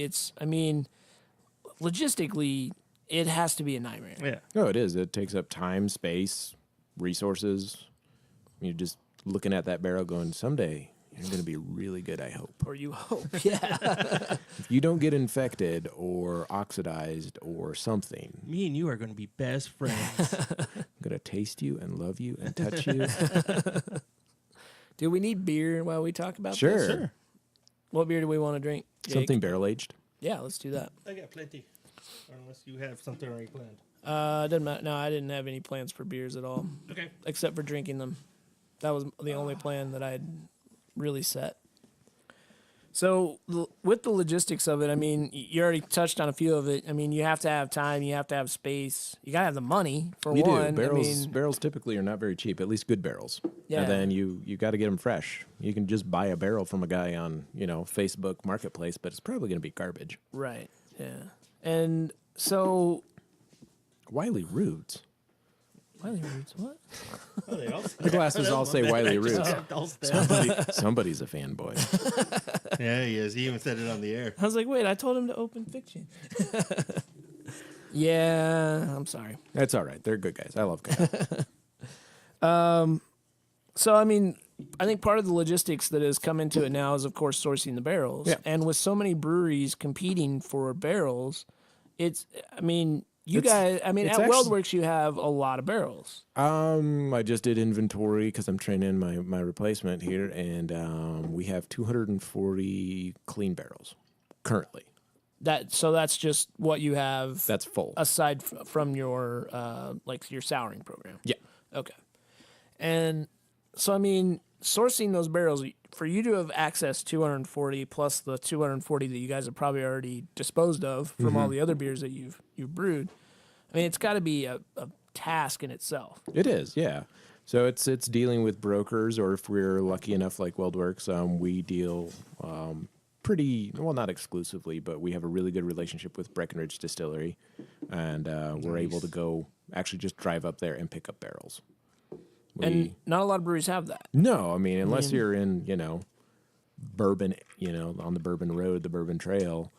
logistically, it has to be a nightmare. Yeah. No, it is. It takes up time, space, resources. You're just looking at that barrel going, someday you're going to be really good, I hope. Or you hope, yeah. If you don't get infected or oxidized or something, Me and you are going to be best friends. I'm going to taste you and love you and touch you. Do we need beer while we talk about Sure. this? Sure. What beer do we want to drink? Jake? Something barrel-aged. Yeah, let's do that. I got plenty. Unless you have something already planned. Doesn't matter. No, I didn't have any plans for beers at all, Okay. except for drinking them. That was the only plan that I had really set. So with the logistics of it, you already touched on a few of it. You have to have time, you have to have space, you gotta have the money for You one. do. Barrels typically are not very cheap, at least good barrels. Yeah. And then you got to get them fresh. You can just buy a barrel from a guy on, Facebook Marketplace, but it's probably going to be garbage. Right. Yeah. And so Wiley Roots. Wiley Roots, what? Oh, they all The glasses all say Wiley Roots. all stand. Somebody's a fanboy. Yeah, he is. He even said it on the air. I was like, wait, I told him to open fiction. Yeah, I'm sorry. That's all right. They're good guys. I love guys. So, I think part of the logistics that has come into it now is, of course, sourcing the barrels. Yeah. And with so many breweries competing for barrels, you It's- guys, at it's actually- Weldworks, you have a lot of barrels. I just did inventory because I'm training my replacement here, and we have 240 clean barrels currently. So that's just what you have That's full. aside from your your souring program. Yeah. Okay. And so, sourcing those barrels, for you to have access 240 plus the 240 that you guys have probably already disposed of from all the other beers that you've brewed, it's got to be a task in itself. It is, yeah. So it's dealing with brokers, or if we're lucky enough, like WeldWorks, we deal not exclusively, but we have a really good relationship with Breckenridge Distillery, and we're able to go actually just drive up there and pick up barrels. And not a lot of breweries have that. No, unless you're in, bourbon, on the Bourbon Road, the Bourbon Trail,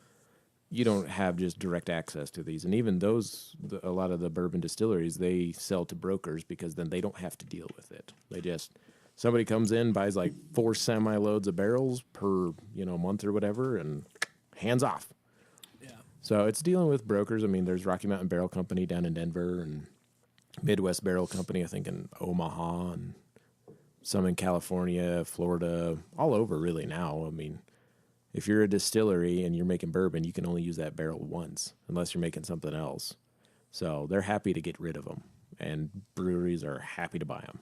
you don't have just direct access to these. And even a lot of the bourbon distilleries, they sell to brokers because then they don't have to deal with it. Somebody comes in, buys like 4 semi-loads of barrels per, month or whatever, and hands off. Yeah. So it's dealing with brokers. There's Rocky Mountain Barrel Company down in Denver, and Midwest Barrel Company, I think, in Omaha, and some in California, Florida, all over really now. If you're a distillery and you're making bourbon, you can only use that barrel once unless you're making something else. So they're happy to get rid of them, and breweries are happy to buy them.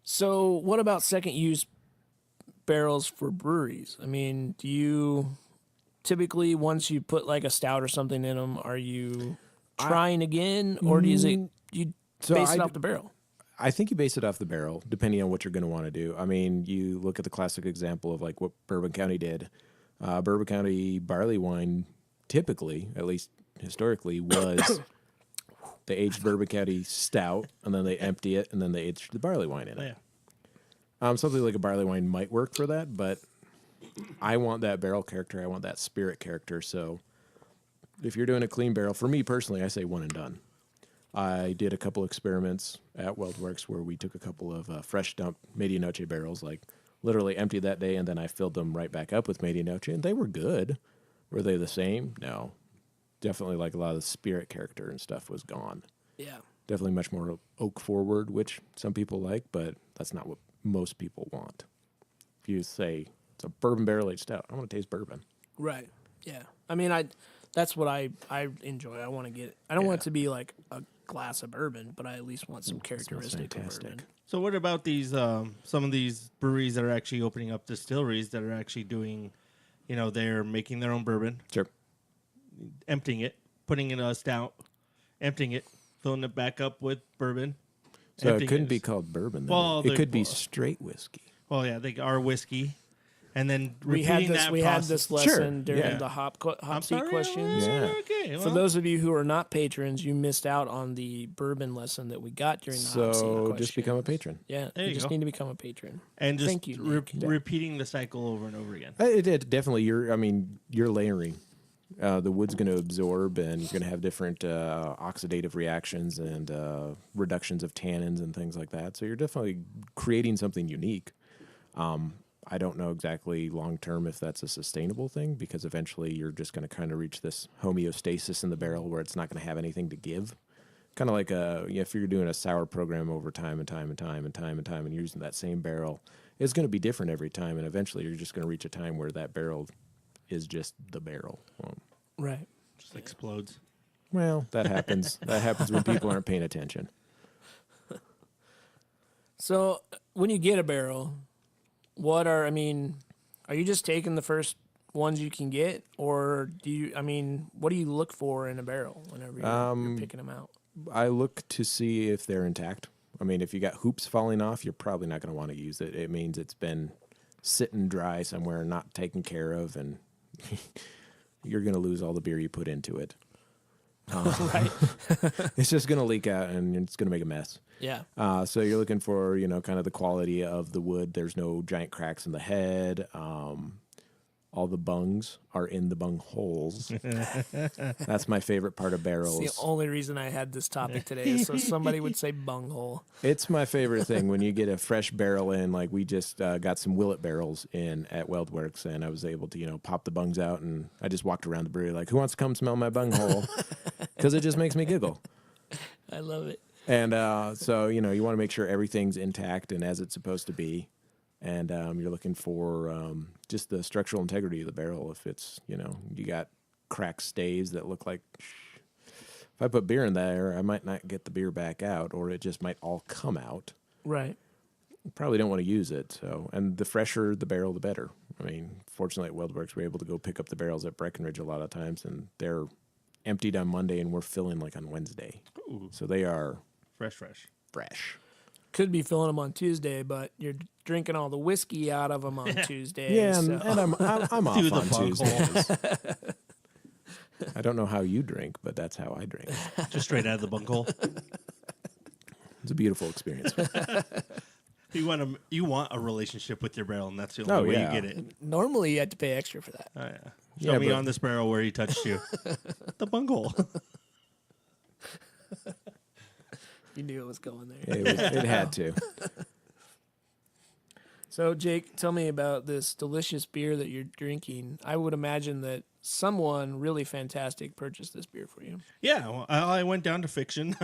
So what about second use barrels for breweries? Do you typically once you put like a stout or something in them, are you trying again, or do you base it off the barrel? I think you base it off the barrel, depending on what you're going to want to do. I mean, you look at the classic example of like what Bourbon County did. Bourbon County barley wine, typically, at least historically, was they aged Bourbon County stout, and then they empty it, and then they aged the barley wine in it. Something like a barley wine might work for that, but I want that barrel character. I want that spirit character. So if you're doing a clean barrel, for me personally, I say one and done. I did a couple experiments at WeldWorks where we took a couple of fresh dumped Medianoche barrels, like literally emptied that day, and then I filled them right back up with Medianoche, and they were good. Were they the same? No. Definitely like a lot of the spirit character and stuff was gone. Yeah. Definitely much more oak forward, which some people like, but that's not what most people want. If you say it's a bourbon barrel aged stout, I want to taste bourbon. Right. Yeah. I mean, that's what I enjoy. I want to get. I don't want it to be like a glass of bourbon, but I at least want some characteristic of bourbon. So what about these some of these breweries that are actually opening up distilleries that are actually doing, they're making their own bourbon, Sure. emptying it, putting in a stout, emptying it, filling it back up with bourbon. So it couldn't be called bourbon, then. Well, it could be straight whiskey. Well, yeah, they are whiskey. And then We had this lesson during Yeah. the hop seat questions. Yeah. Okay. For those of you who are not patrons, you missed out on the bourbon lesson that we got during the hop seat So questions. just become a patron. Yeah, There you you just go. need to become a patron. and just Thank you, Nick. repeating the cycle over and over again. It definitely. You're layering. The wood's going to absorb, and you're going to have different oxidative reactions and reductions of tannins and things like that. So you're definitely creating something unique. I don't know exactly long term if that's a sustainable thing, because eventually you're just going to kind of reach this homeostasis in the barrel where it's not going to have anything to give. Kind of like if you're doing a sour program over time and you're using that same barrel, it's going to be different every time, and eventually you're just going to reach a time where that barrel is just the barrel. Right. Just explodes. Well, that happens. That happens when people aren't paying attention. So when you get a barrel, are you just taking the first ones you can get, or what do you look for in a barrel whenever you're picking them out? I look to see if they're intact. I mean, if you got hoops falling off, you're probably not going to want to use it. It means it's been sitting dry somewhere, not taken care of, and you're going to lose all the beer you put into it. Right. It's just going to leak out, and it's going to make a mess. Yeah. So you're looking for, kind of the quality of the wood. There's no giant cracks in the head. All the bungs are in the bung holes. That's my favorite part of barrels. It's the only reason I had this topic today is so somebody would say bunghole. It's my favorite thing when you get a fresh barrel in. Like we just got some Willet barrels in at WeldWorks, and I was able to, pop the bungs out, and I just walked around the brewery like, who wants to come smell my bunghole? Because it just makes me giggle. I love it. And so, you want to make sure everything's intact and as it's supposed to be. And you're looking for just the structural integrity of the barrel. If it's, you got cracked staves that look like, if I put beer in there, I might not get the beer back out, or it just might all come out. Right. Probably don't want to use it. So, and the fresher the barrel, the better. I mean, fortunately at WeldWorks, we're able to go pick up the barrels at Breckenridge a lot of times, and they're emptied on Monday, and we're filling like on Wednesday. Ooh. So they are Fresh. Could be filling them on Tuesday, but you're drinking all the whiskey out of them on Tuesday. Yeah, so. and I'm off Do the on bunghole. Tuesdays. I don't know how you drink, but that's how I drink. Just straight out of the bunghole. It's a beautiful experience. You want a relationship with your barrel, and that's the only way you get it. Normally, you had to pay extra for that. Oh, yeah. Show me on this barrel where he touched you. The bunghole. You knew it was going there. It had to. So, Jake, tell me about this delicious beer that you're drinking. I would imagine that someone really fantastic purchased this beer for you. Yeah, well, I went down to Fiction.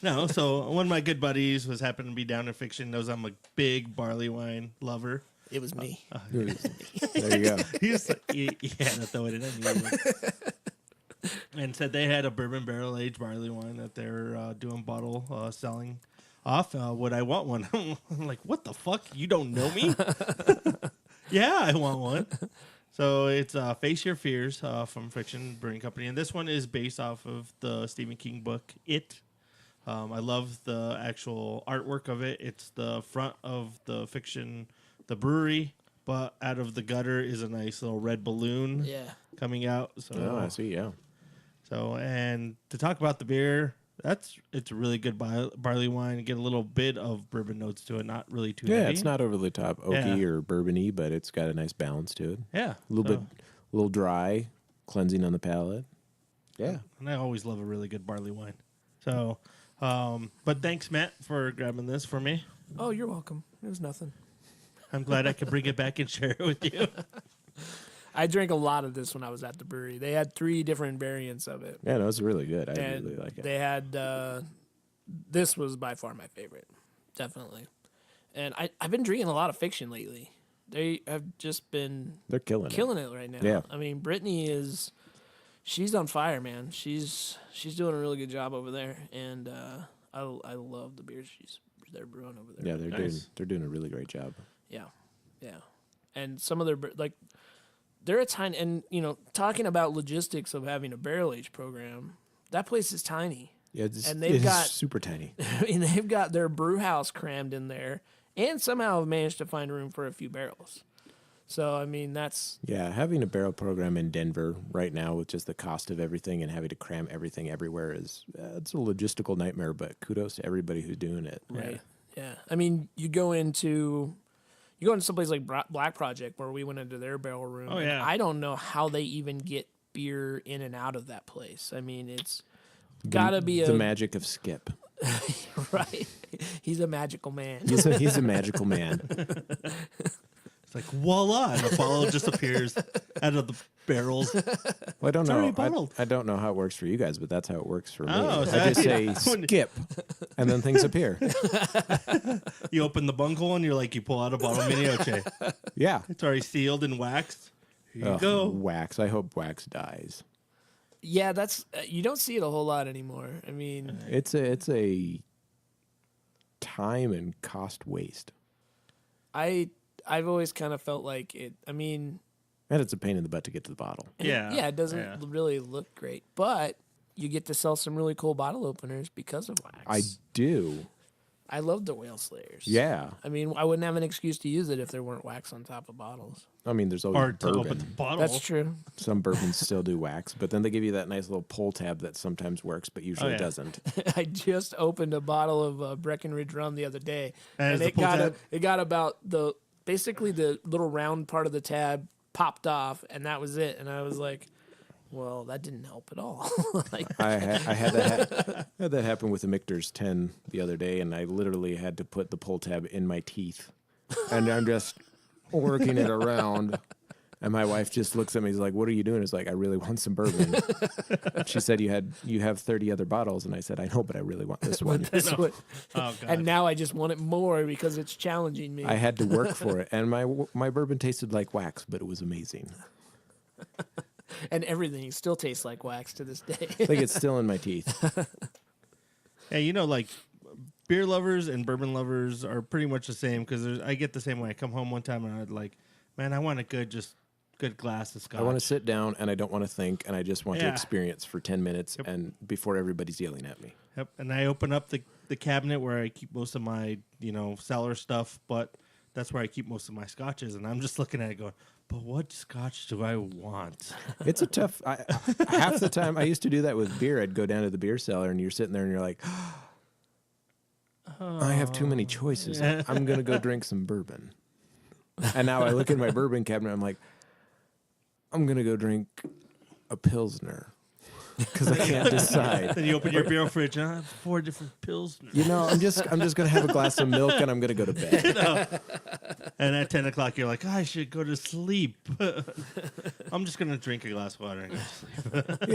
No, so one of my good buddies was happened to be down in Fiction, knows I'm a big barley wine lover. It was me. There you go. He had to throw it in anyway. And said they had a bourbon barrel aged barley wine that they're doing bottle selling off. Would I want one? I'm like, what the fuck? You don't know me? Yeah, I want one. So it's Face Your Fears from Fiction Brewing Company. And this one is based off of the Stephen King book, It. I love the actual artwork of it. It's the front of the brewery, but out of the gutter is a nice little red balloon coming out. So, Oh, I see, yeah. So, and to talk about the beer, it's a really good barley wine. Get a little bit of bourbon notes to it, not really too heavy. It's not over the top oaky or bourbony, but it's got a nice balance to it. Yeah. A little dry, cleansing on the palate. Yeah. And I always love a really good barley wine. So, but thanks, Matt, for grabbing this for me. Oh, you're welcome. It was nothing. I'm glad I could bring it back and share it with you. I drank a lot of this when I was at the brewery. They had 3 different variants of it. Yeah, no, it's really good. I And really like it. they had, this was by far my favorite, definitely. And I've been drinking a lot of Fiction lately. They have just been They're killing it right now. Yeah. I mean, Brittany she's on fire, man. She's doing a really good job over there, and I love the beers they're brewing over there. Yeah, they're doing a really great job. Yeah, and some of their they're a tiny, and talking about logistics of having a barrel age program, that place is tiny. Yeah, and they've got super tiny. I mean, they've got their brew house crammed in there, and somehow have managed to find room for a few barrels. So I mean, that's having a barrel program in Denver right now with just the cost of everything and having to cram everything everywhere is it's a logistical nightmare. But kudos to everybody who's doing it. right. Yeah, I mean, you go into someplace like Black Project where we went into their barrel room. Oh, yeah. I don't know how they even get beer in and out of that place. I mean, it's gotta be the magic of Skip. Right. He's a magical man. He's a magical man. It's like, voila, and the bottle just appears out of the barrels. Well, I don't already know. bottled. I don't know how it works for you guys, but that's how it works for me. Oh, so I just say Skip, and then things appear. You open the bunghole and you pull out a bottle of Minioche. Yeah. It's already sealed and waxed. Here you go. Wax. I hope wax dies. Yeah, that's you don't see it a whole lot anymore. I mean, It's a time and cost waste, I've always kind of felt like it. I mean, and it's a pain in the butt to get to the bottle. it doesn't really look great, but you get to sell some really cool bottle openers because of wax. I do. I love the Whale Slayers. Yeah. I mean, I wouldn't have an excuse to use it if there weren't wax on top of bottles. I mean, there's always Hard to open the bourbon. bottle. That's true. Some bourbons still do wax, but then they give you that nice little pull tab that sometimes works, but usually doesn't. I just opened a bottle of Breckenridge rum the other day, And and is the pull tab? it got about basically the little round part of the tab popped off, and that was it. And I was like, well, that didn't help at all. I had that happen with the Michter's 10 the other day, and I literally had to put the pull tab in my teeth, and I'm just working it around. And my wife just looks at me, she's like, "What are you doing?" It's like, "I really want some bourbon." She said, "You have 30 other bottles," and I said, "I know, but I really want this one." Oh, God. and now I just want it more because it's challenging me. I had to work for it, and my bourbon tasted like wax, but it was amazing. And everything still tastes like wax to this day. I think it's still in my teeth. Yeah, beer lovers and bourbon lovers are pretty much the same because I get the same way. I come home one time and I'd like, man, I want a good glass of scotch. I want to sit down, and I don't want to think, and I just want to Yeah. experience for 10 minutes and before everybody's yelling at me. Yep. And I open up the cabinet where I keep most of my, cellar stuff, but that's where I keep most of my scotches. And I'm just looking at it going, but what scotch do I want? It's a tough. Half the time, I used to do that with beer. I'd go down to the beer cellar, and you're sitting there, and you're like, I have too many choices. I'm gonna go drink some bourbon. And now I look in my bourbon cabinet. I'm like, I'm gonna go drink a Pilsner because I can't decide. Then you open your beer fridge and I have 4 different pills. I'm just gonna have a glass of milk, and I'm gonna go to bed. And at 10 o'clock, you're like, I should go to sleep. I'm just gonna drink a glass of water and go to sleep.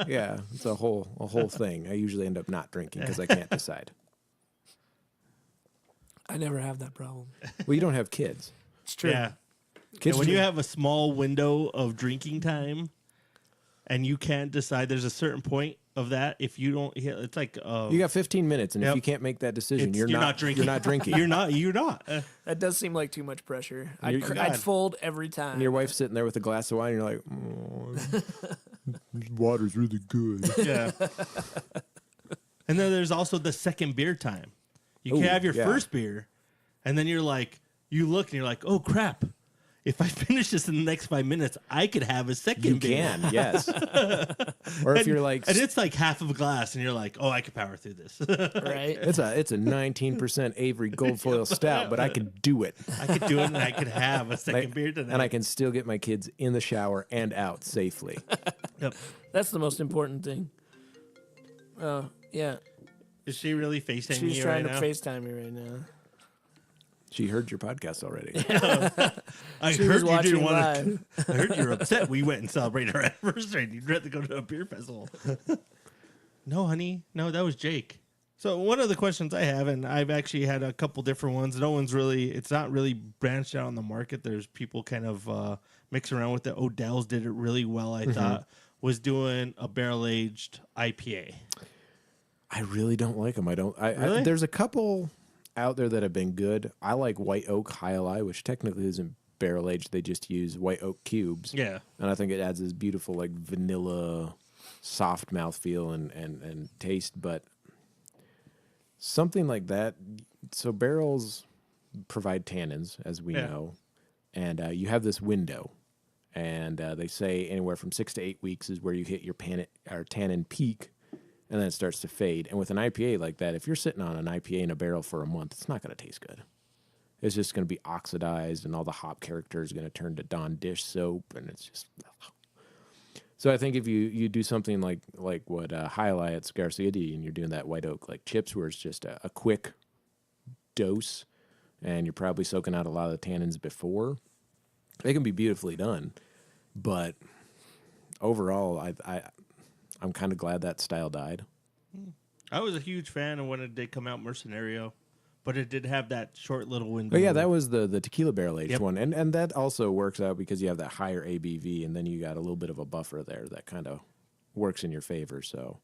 Yeah. It's a whole thing. I usually end up not drinking because I can't decide. I never have that problem. Well, you don't have kids. It's true. Yeah. Kids And when you drink- have a small window of drinking time, and you can't decide. There's a certain point of that. If you don't, it's like You got 15 minutes, and if Yep. you can't make that decision, you're not drinking. You're not drinking. You're not. That does seem like too much pressure. You're- I'd fold every time. And your wife's sitting there with a glass of wine, and you're like, this water's really good. Yeah. And then there's also the second beer time. You can Ooh, have your yeah. first beer, and then you're like, you look and you're like, oh crap. If I finish this in the next 5 minutes, I could have a second You beer. can, yes. Or if you're like, and it's like half of a glass, and you're like, oh, I could power through this. right? it's a 19% Avery Gold Foil Stout, but I could do it. I could do it, and I could have a second beer tonight. And I can still get my kids in the shower and out safely. Yep. That's the most important thing. Oh, yeah. Is she really FaceTiming She's you trying right to now? FaceTime me right now. She heard your podcast already. I She heard was you watching didn't want live. to. I heard you were upset. We went and celebrated our anniversary. And you'd rather go to a beer festival. No, honey. No, that was Jake. So one of the questions I have, and I've actually had a couple different ones. No one's really. It's not really branched out on the market. There's people kind of mixing around with it. Odell's did it really well. I thought was doing a barrel aged IPA. I really don't like them. Really? There's a couple out there that have been good. I like White Oak High which technically isn't barrel aged. They just use white oak cubes. Yeah. And I think it adds this beautiful like vanilla soft mouthfeel and taste. But something like that. So barrels provide tannins, as we know. And you have this window. And they say anywhere from 6 to 8 weeks is where you hit your tannin peak. And then it starts to fade. And with an IPA like that, if you're sitting on an IPA in a barrel for a month, it's not going to taste good. It's just going to be oxidized, and all the hop character is going to turn to Dawn dish soap, and it's just. So I think if you do something like what Highlight at Scarcia D, and you're doing that white oak like chips, where it's just a quick dose, and you're probably soaking out a lot of the tannins before, they can be beautifully done. But overall, I'm kind of glad that style died. I was a huge fan of when it did come out, Mercenario, but it did have that short little window. But yeah, that was the tequila barrel aged Yep. one, and that also works out because you have that higher ABV, and then you got a little bit of a buffer there that kind of works in your favor. So,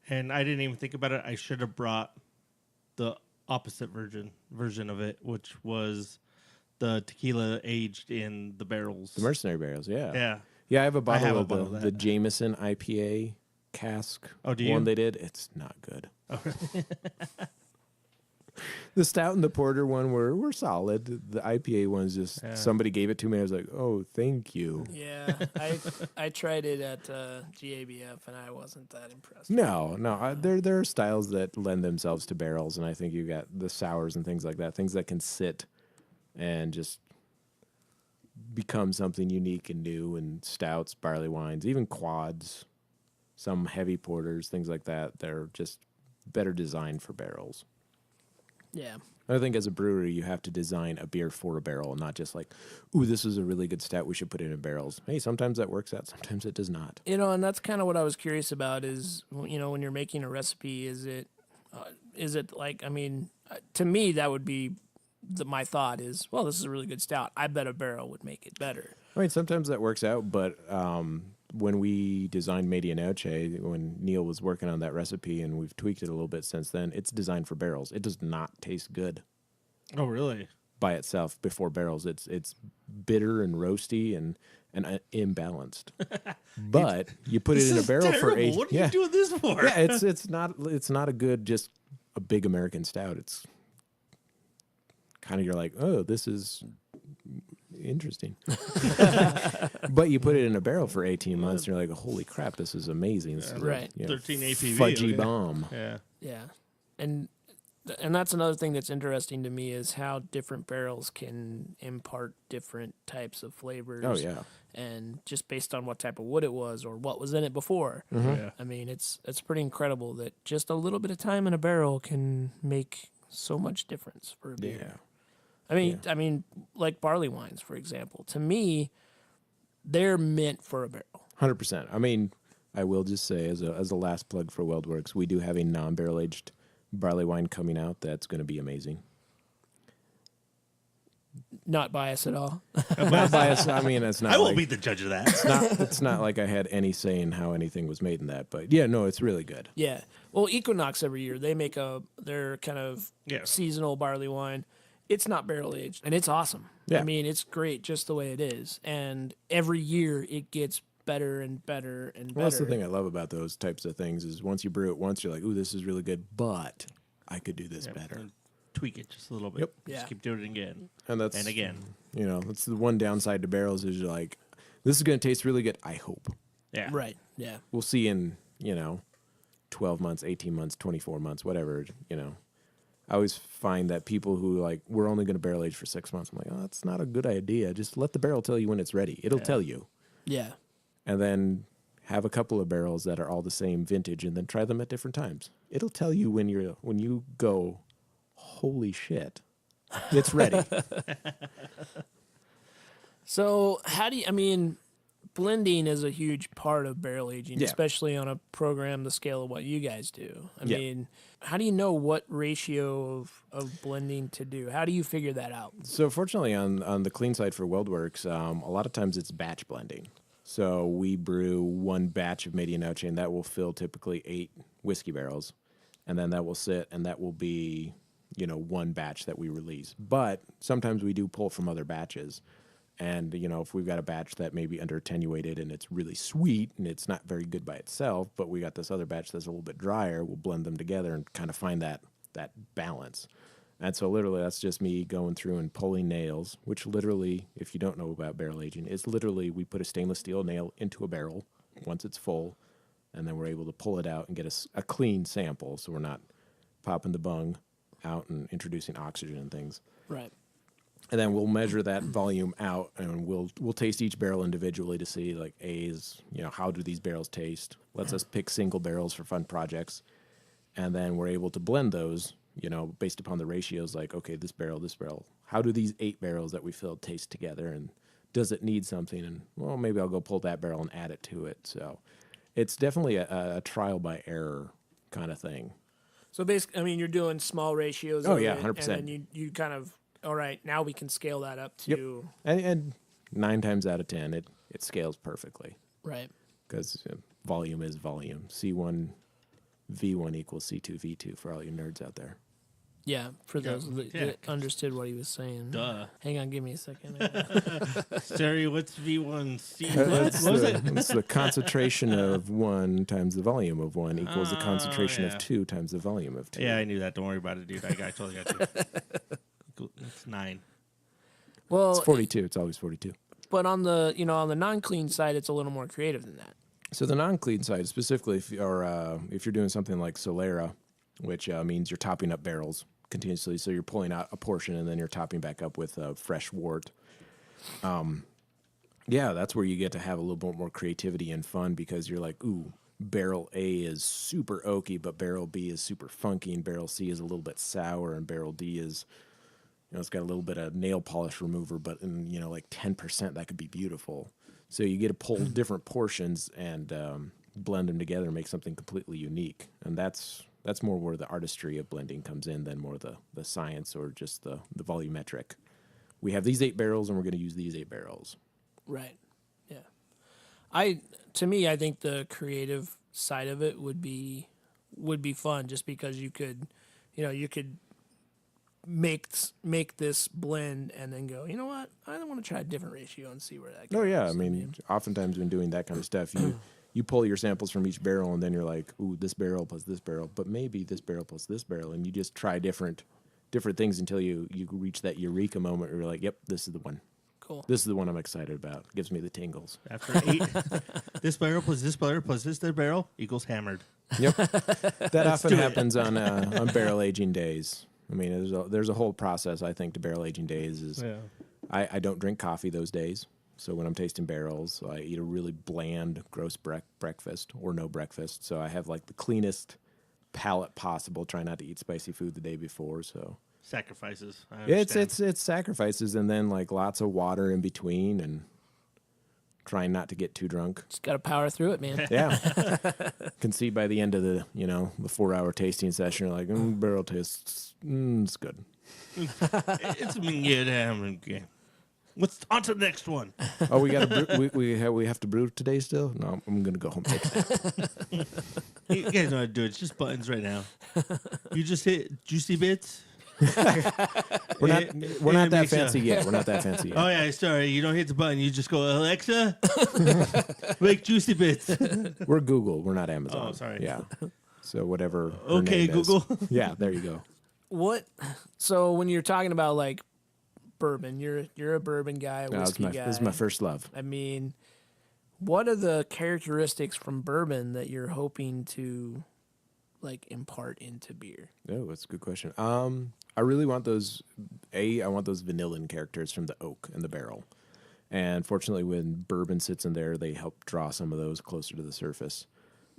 And I didn't even think about it. I should have brought the opposite version of it, which was the tequila aged in the barrels. the mercenary barrels, yeah. Yeah. I have a bottle have a of bottle the of the that. Jameson IPA cask. Oh, do you? One they did. It's not good. The stout and the porter one were solid. The IPA one's just somebody gave it to me. I was like, oh, thank you. Yeah, I tried it at GABF, and I wasn't that impressed. No, there are styles that lend themselves to barrels, and I think you got the sours and things like that, things that can sit and just become something unique and new, and stouts, barley wines, even quads, some heavy porters, things like that. They're just better designed for barrels. Yeah. I think as a brewery, you have to design a beer for a barrel, not just like, ooh, this is a really good stout, we should put it in barrels. Hey, sometimes that works out, sometimes it does not. And that's kind of what I was curious about is, when you're making a recipe, is it like, to me, that would be my thought is, well, this is a really good stout. I bet a barrel would make it better. I mean, sometimes that works out, but when we designed Medianoche, when Neil was working on that recipe, and we've tweaked it a little bit since then, it's designed for barrels. It does not taste good Oh, really? by itself before barrels. It's bitter and roasty and imbalanced. But you put it in a barrel for terrible. What are you doing this for? Yeah, it's not a good, just a big American stout. It's kind of, you're like, oh, this is interesting. But you put it in a barrel for 18 months, and you're like, holy crap, this is amazing. This is Right. 13 APV. fudgy okay. bomb. Yeah. Yeah. And that's another thing that's interesting to me is how different barrels can impart different types of flavors. Oh, yeah. And just based on what type of wood it was or what was in it before. Yeah. I mean, it's pretty incredible that just a little bit of time in a barrel can make so much difference for a beer. Yeah. I mean, like barley wines, for example. To me, they're meant for a barrel. 100%. I mean, I will just say, as a last plug for WeldWorks, we do have a non-barrel aged barley wine coming out that's going to be amazing. not biased at all. Not biased. I mean, it's not. I won't like, be the judge of that. It's not like I had any say in how anything was made in that. But yeah, no, it's really good. Yeah. Well, Equinox every year they make their kind of Yeah. seasonal barley wine. It's not barrel aged, and it's awesome. Yeah. I mean, it's great just the way it is, and every year it gets better and better and better. Well, that's the thing I love about those types of things is once you brew it once, you're like, ooh, this is really good, but I could do this better. And tweak it just a little bit. Yep. Yeah. Just keep doing it again. And again. You know, that's the one downside to barrels is you're like, this is going to taste really good. I hope. Yeah. Right. Yeah. We'll see in, 12 months, 18 months, 24 months, whatever, I always find that people who like, we're only going to barrel age for 6 months. I'm like, oh, that's not a good idea. Just let the barrel tell you when it's ready. It'll tell you. Yeah. And then have a couple of barrels that are all the same vintage and then try them at different times. It'll tell you when you go, holy shit, it's ready. So blending is a huge part of barrel aging, Yeah. especially on a program the scale of what you guys do. I Yeah. mean, how do you know what ratio of blending to do? How do you figure that out? So fortunately on the clean side for WeldWorks, a lot of times it's batch blending. So we brew one batch of Medianoche and that will fill typically 8 whiskey barrels. And then that will sit and that will be, one batch that we release. But sometimes we do pull from other batches. And, if we've got a batch that may be under attenuated and it's really sweet and it's not very good by itself, but we got this other batch that's a little bit drier, we'll blend them together and kind of find that balance. And so literally that's just me going through and pulling nails, which literally, if you don't know about barrel aging, is literally we put a stainless steel nail into a barrel once it's full, and then we're able to pull it out and get a clean sample so we're not popping the bung out and introducing oxygen and things. Right. And then we'll measure that volume out, and we'll taste each barrel individually to see like how do these barrels taste? Lets us pick single barrels for fun projects, and then we're able to blend those, based upon the ratios. Like, okay, this barrel. How do these 8 barrels that we filled taste together, and does it need something? And well, maybe I'll go pull that barrel and add it to it. So it's definitely a trial by error kind of thing. So basically, you're doing small ratios. Oh, of yeah, it, 100%. And then you kind of, all right, now we can scale that up to. Yep. And 9 times out of 10, it scales perfectly. Right. Because volume is volume. C1 V1 equals C2 V2 for all you nerds out there. Yeah, for those that understood what he was saying. Duh. Hang on, give me a second. Terry, what's V1C? It's the concentration of 1 times the volume of 1 equals the concentration of 2 times the volume of 2. Yeah, I knew that. Don't worry about it, dude. I totally got you. It's 9. Well, It's 42. It's always 42. but on the non-clean side, it's a little more creative than that. So the non-clean side, specifically if you're doing something like Solera, which means you're topping up barrels continuously, so you're pulling out a portion and then you're topping back up with fresh wort. That's where you get to have a little bit more creativity and fun because you're like, ooh, barrel A is super oaky, but barrel B is super funky, and barrel C is a little bit sour, and barrel D is, it's got a little bit of nail polish remover, but in, like 10%, that could be beautiful. So you get to pull different portions and blend them together and make something completely unique. And that's more where the artistry of blending comes in than more the science or just the volumetric. We have these 8 barrels and we're going to use these 8 barrels. Right. Yeah. I think the creative side of it would be fun just because you could make this blend and then go, you know what? I want to try a different ratio and see where that goes. Oh yeah, oftentimes when doing that kind of stuff, you pull your samples from each barrel and then you're like, ooh, this barrel plus this barrel, but maybe this barrel plus this barrel, and you just try different things until you reach that eureka moment where you're like, yep, this is the one. Cool. This is the one I'm excited about. Gives me the tingles. After 8, this barrel plus this barrel equals hammered. Yep, that often happens on barrel aging days. There's a whole process, I think, to barrel aging days. I don't drink coffee those days. So when I'm tasting barrels, I eat a really bland, gross breakfast or no breakfast. So I have like the cleanest palate possible. Try not to eat spicy food the day before. So sacrifices. It's sacrifices, and then like lots of water in between, and trying not to get too drunk. Just got to power through it, man. Yeah. Can see by the end of the 4-hour tasting session, you're like, barrel tastes, it's good. It's good. What's on to the next one? Oh, we got to we have to brew today still. No, I'm gonna go home and take a nap. You guys know how to do it. It's just buttons right now. You just hit juicy bits. We're not it that makes fancy yet. We're not that fancy yet. Oh yeah, sorry. You don't hit the button. You just go, Alexa, make juicy bits. We're Google. We're not Amazon. Oh, sorry. Yeah. So whatever. her Okay, name is. Google. Yeah, there you go. What? So when you're talking about like bourbon, you're a bourbon guy, No, whiskey guy. this is my first love. I mean, what are the characteristics from bourbon that you're hoping to like impart into beer? Oh, that's a good question. I really want those. I want those vanillin characters from the oak and the barrel. And fortunately, when bourbon sits in there, they help draw some of those closer to the surface.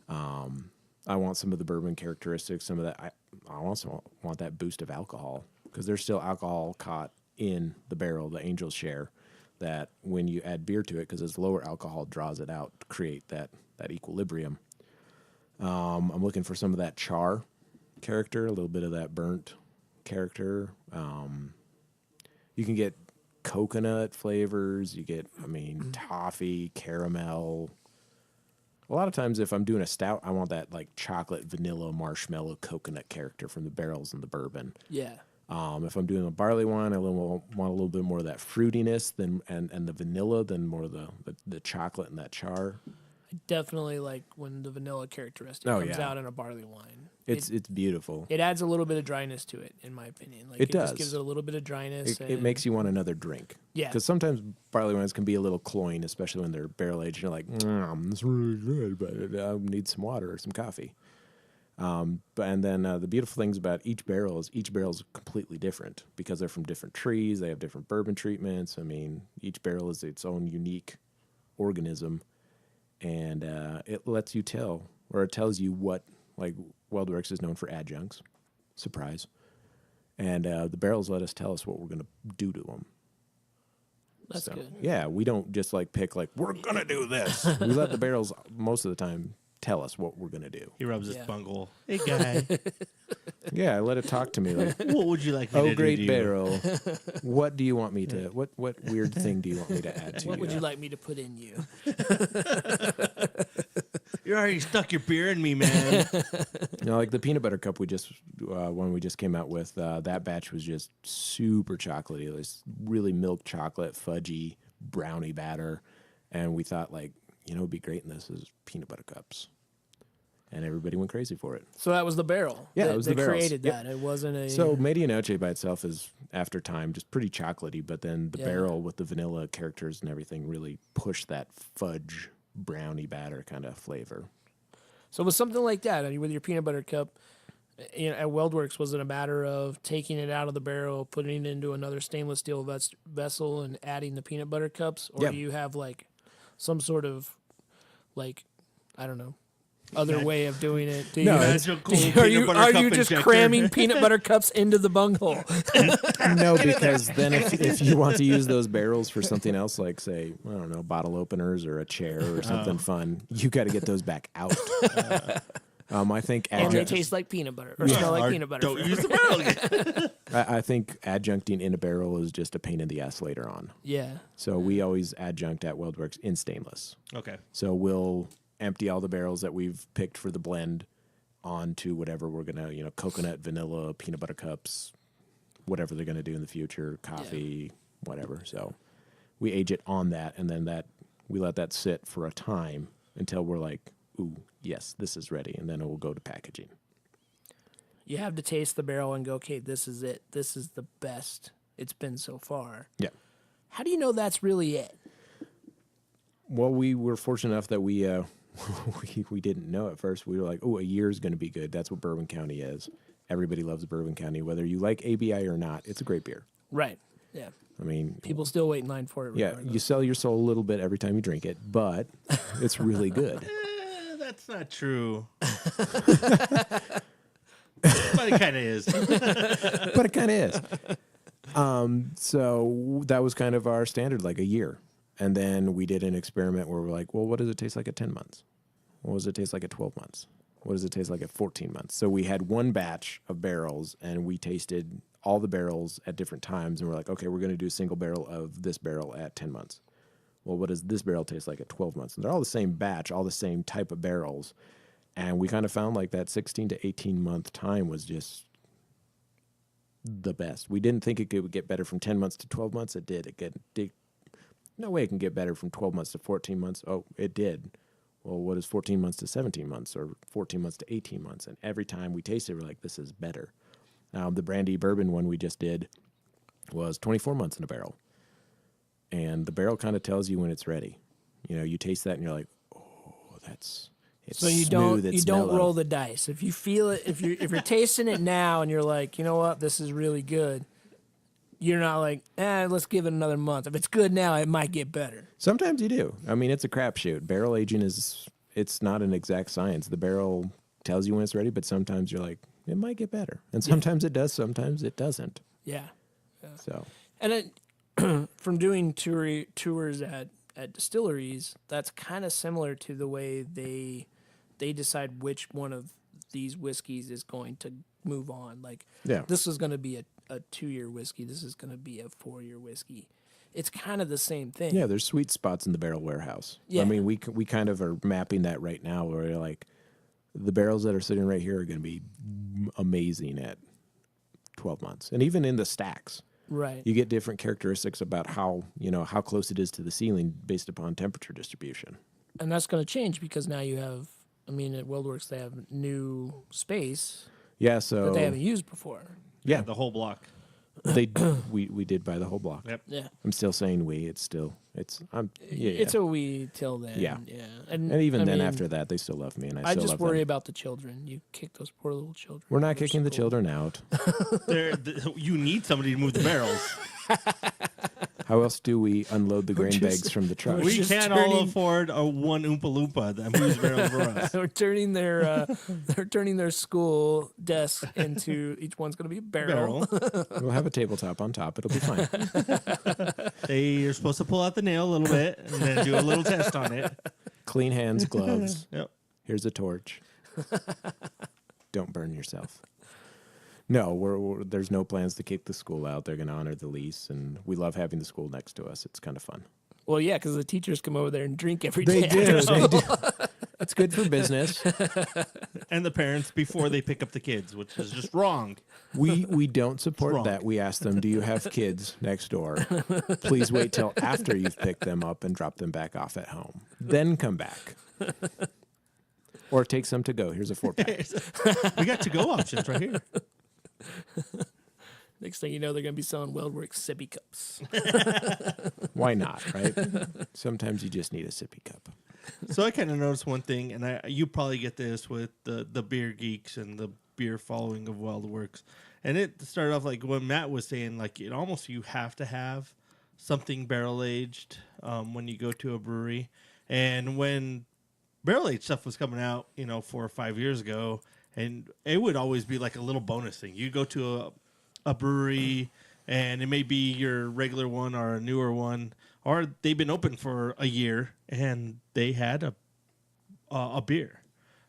I want some of the bourbon characteristics. Some of that. I also want that boost of alcohol because there's still alcohol caught in the barrel, the Angel's Share. That when you add beer to it, because it's lower alcohol, draws it out to create that equilibrium. I'm looking for some of that char character, a little bit of that burnt character. You can get coconut flavors. You get, toffee, caramel. A lot of times, if I'm doing a stout, I want that like chocolate, vanilla, marshmallow, coconut character from the barrels and the bourbon. Yeah. If I'm doing a barley wine, I want a little bit more of that fruitiness and the vanilla than more of the chocolate and that char. I definitely like when the vanilla characteristic Oh, comes yeah. out in a barley wine. It's beautiful. It adds a little bit of dryness to it, in my opinion. Like It just does. gives it a little bit of dryness. It makes you want another drink. Yeah. Because sometimes barley wines can be a little cloying, especially when they're barrel aged. You're like, this is really good, but I need some water or some coffee. And then the beautiful things about each barrel is completely different because they're from different trees. They have different bourbon treatments. Each barrel is its own unique organism, and it lets you tell, or it tells you what, like WeldWorks is known for adjuncts. Surprise. And the barrels let us tell us what we're going to do to them. That's good. Yeah, we don't just like pick like, we're going to do this. We let the barrels most of the time tell us what we're going to do. He rubs his Yeah. bungle. Hey, guy. Yeah, I let it talk to me like, What would you like me to oh, do great to you? barrel. What do you want me to, what weird thing do you want me to add to What you? would you like me to put in you? You already stuck your beer in me, man. Like the peanut butter cup one we just came out with, that batch was just super chocolatey. It was really milk chocolate, fudgy, brownie batter. And we thought like, it'd be great in this is peanut butter cups. And everybody went crazy for it. So that was the barrel. Yeah, that, it was that the barrels. created Yep. that. It wasn't a. So Medianoche by itself is, after time, just pretty chocolatey, but then the Yeah. barrel with the vanilla characters and everything really pushed that fudge brownie batter kind of flavor. So with something like that, with your peanut butter cup, at WeldWorks, was it a matter of taking it out of the barrel, putting it into another stainless steel vessel, and adding the peanut butter cups, or Yeah. do you have like some sort of like, I don't know, other way of doing it? Do No, you, it's Magical are peanut you butter are cup you just injector. cramming peanut butter cups into the bunghole? No, because then if you want to use those barrels for something else, like say, I don't know, bottle openers or a chair or something fun, you got to get those back out. I think And they adjunct, taste like peanut butter, or smell like Or peanut butter. Don't use the barrel again. I think adjuncting in a barrel is just a pain in the ass later on. Yeah. So we always adjunct at WeldWorks in stainless. Okay. So we'll empty all the barrels that we've picked for the blend onto whatever we're gonna, coconut, vanilla, peanut butter cups, whatever they're gonna do in the future, coffee, whatever. So we age it on that, and then we let that sit for a time until we're like, ooh, yes, this is ready, and then it will go to packaging. You have to taste the barrel and go, okay, this is it. This is the best it's been so far. Yeah. How do you know that's really it? Well, we were fortunate enough that we we didn't know at first. We were like, oh, a year is going to be good. That's what Bourbon County is. Everybody loves Bourbon County, whether you like ABI or not. It's a great beer. Right. Yeah. People still wait in line for it. Yeah, regardless. you sell your soul a little bit every time you drink it, but it's really good. That's not true. But it kind of is. But it kind of is. So that was kind of our standard, like a year. And then we did an experiment where we're like, well, what does it taste like at 10 months? What does it taste like at 12 months? What does it taste like at 14 months? So we had one batch of barrels, and we tasted all the barrels at different times, and we're like, okay, we're going to do a single barrel of this barrel at 10 months. Well, what does this barrel taste like at 12 months? And they're all the same batch, all the same type of barrels. And we kind of found like that 16 to 18 month time was just the best. We didn't think it would get better from 10 months to 12 months. It did. No way it can get better from 12 months to 14 months. Oh, it did. Well, what is 14 months to 17 months or 14 months to 18 months? And every time we tasted, we're like, this is better. The brandy bourbon one we just did was 24 months in a barrel. And the barrel kind of tells you when it's ready. You know, you taste that and you're like, oh, it's so you smooth, don't mellow. roll the dice. If you feel it, if you're tasting it now and you're like, you know what, this is really good, you're not like, let's give it another month. If it's good now, it might get better. Sometimes you do. I mean, it's a crapshoot. Barrel aging it's not an exact science. The barrel tells you when it's ready, but sometimes you're like, it might get better. And sometimes it does, sometimes it doesn't. Yeah. So, And from doing tours at distilleries, that's kind of similar to the way they decide which one of these whiskeys is going to move on. Like, this is going to be a 2-year whiskey. This is going to be a 4-year whiskey. It's kind of the same thing. yeah, there's sweet spots in the barrel warehouse. Yeah. I mean, we kind of are mapping that right now where we're like, the barrels that are sitting right here are going to be amazing at 12 months. And even in the stacks. Right. You get different characteristics about how close it is to the ceiling based upon temperature distribution. And that's going to change because now you have, I mean, at WeldWorks, they have new space Yeah, so that they haven't used before. yeah, The whole block. we did buy the whole block. Yep. Yeah. I'm still saying it's It's a we till then. Yeah. Yeah. and even I then mean, after that they still love me and I I still just love worry them. about the children. You kick those poor little children. We're not out of kicking the school. children out. You need somebody to move the barrels. How else do we unload the grain bags from the truck? we're We just can't all turning- afford a one Oompa Loompa that moves barrels for us. They're turning their school desks into each one's going to be a barrel. We'll have a tabletop on top. It'll be fine. You're supposed to pull out the nail a little bit and then do a little test on it. Clean hands, gloves. Yep. Here's a torch. Don't burn yourself. No, there's no plans to kick the school out. They're going to honor the lease, and we love having the school next to us. It's kind of fun. Well, yeah, because the teachers come over there and drink every day. They do. It's good for business. And the parents before they pick up the kids, which is just wrong. We don't support wrong. that. We ask them, do you have kids next door? Please wait till after you've picked them up and drop them back off at home. Then come back. Or take some to go. Here's a 4-pack. We got to-go options right here. Next thing you know, they're going to be selling WeldWorks sippy cups. Why not, right? Sometimes you just need a sippy cup. So I kind of noticed one thing, and you probably get this with the beer geeks and the beer following of WeldWorks. And it started off like when Matt was saying, like it almost you have to have something barrel aged when you go to a brewery. And when barrel aged stuff was coming out, 4 or 5 years ago, and it would always be like a little bonus thing. You go to a brewery, and it may be your regular one or a newer one, or they've been open for a year, and they had a beer,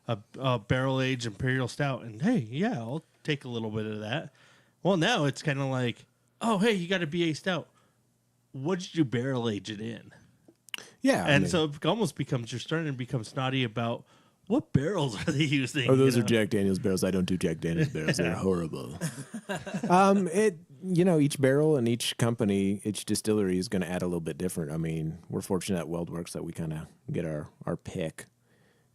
a barrel aged imperial stout, and hey, yeah, I'll take a little bit of that. Well, now it's kind of like, oh, hey, you got a BA stout. What did you barrel age it in? Yeah. And so it almost becomes, you're starting to become snotty about what barrels are they using. Oh, those are Jack Daniels barrels. I don't do Jack Daniels barrels. They're horrible. Each barrel and each company, each distillery is going to add a little bit different. I mean, we're fortunate at WeldWorks that we kind of get our pick.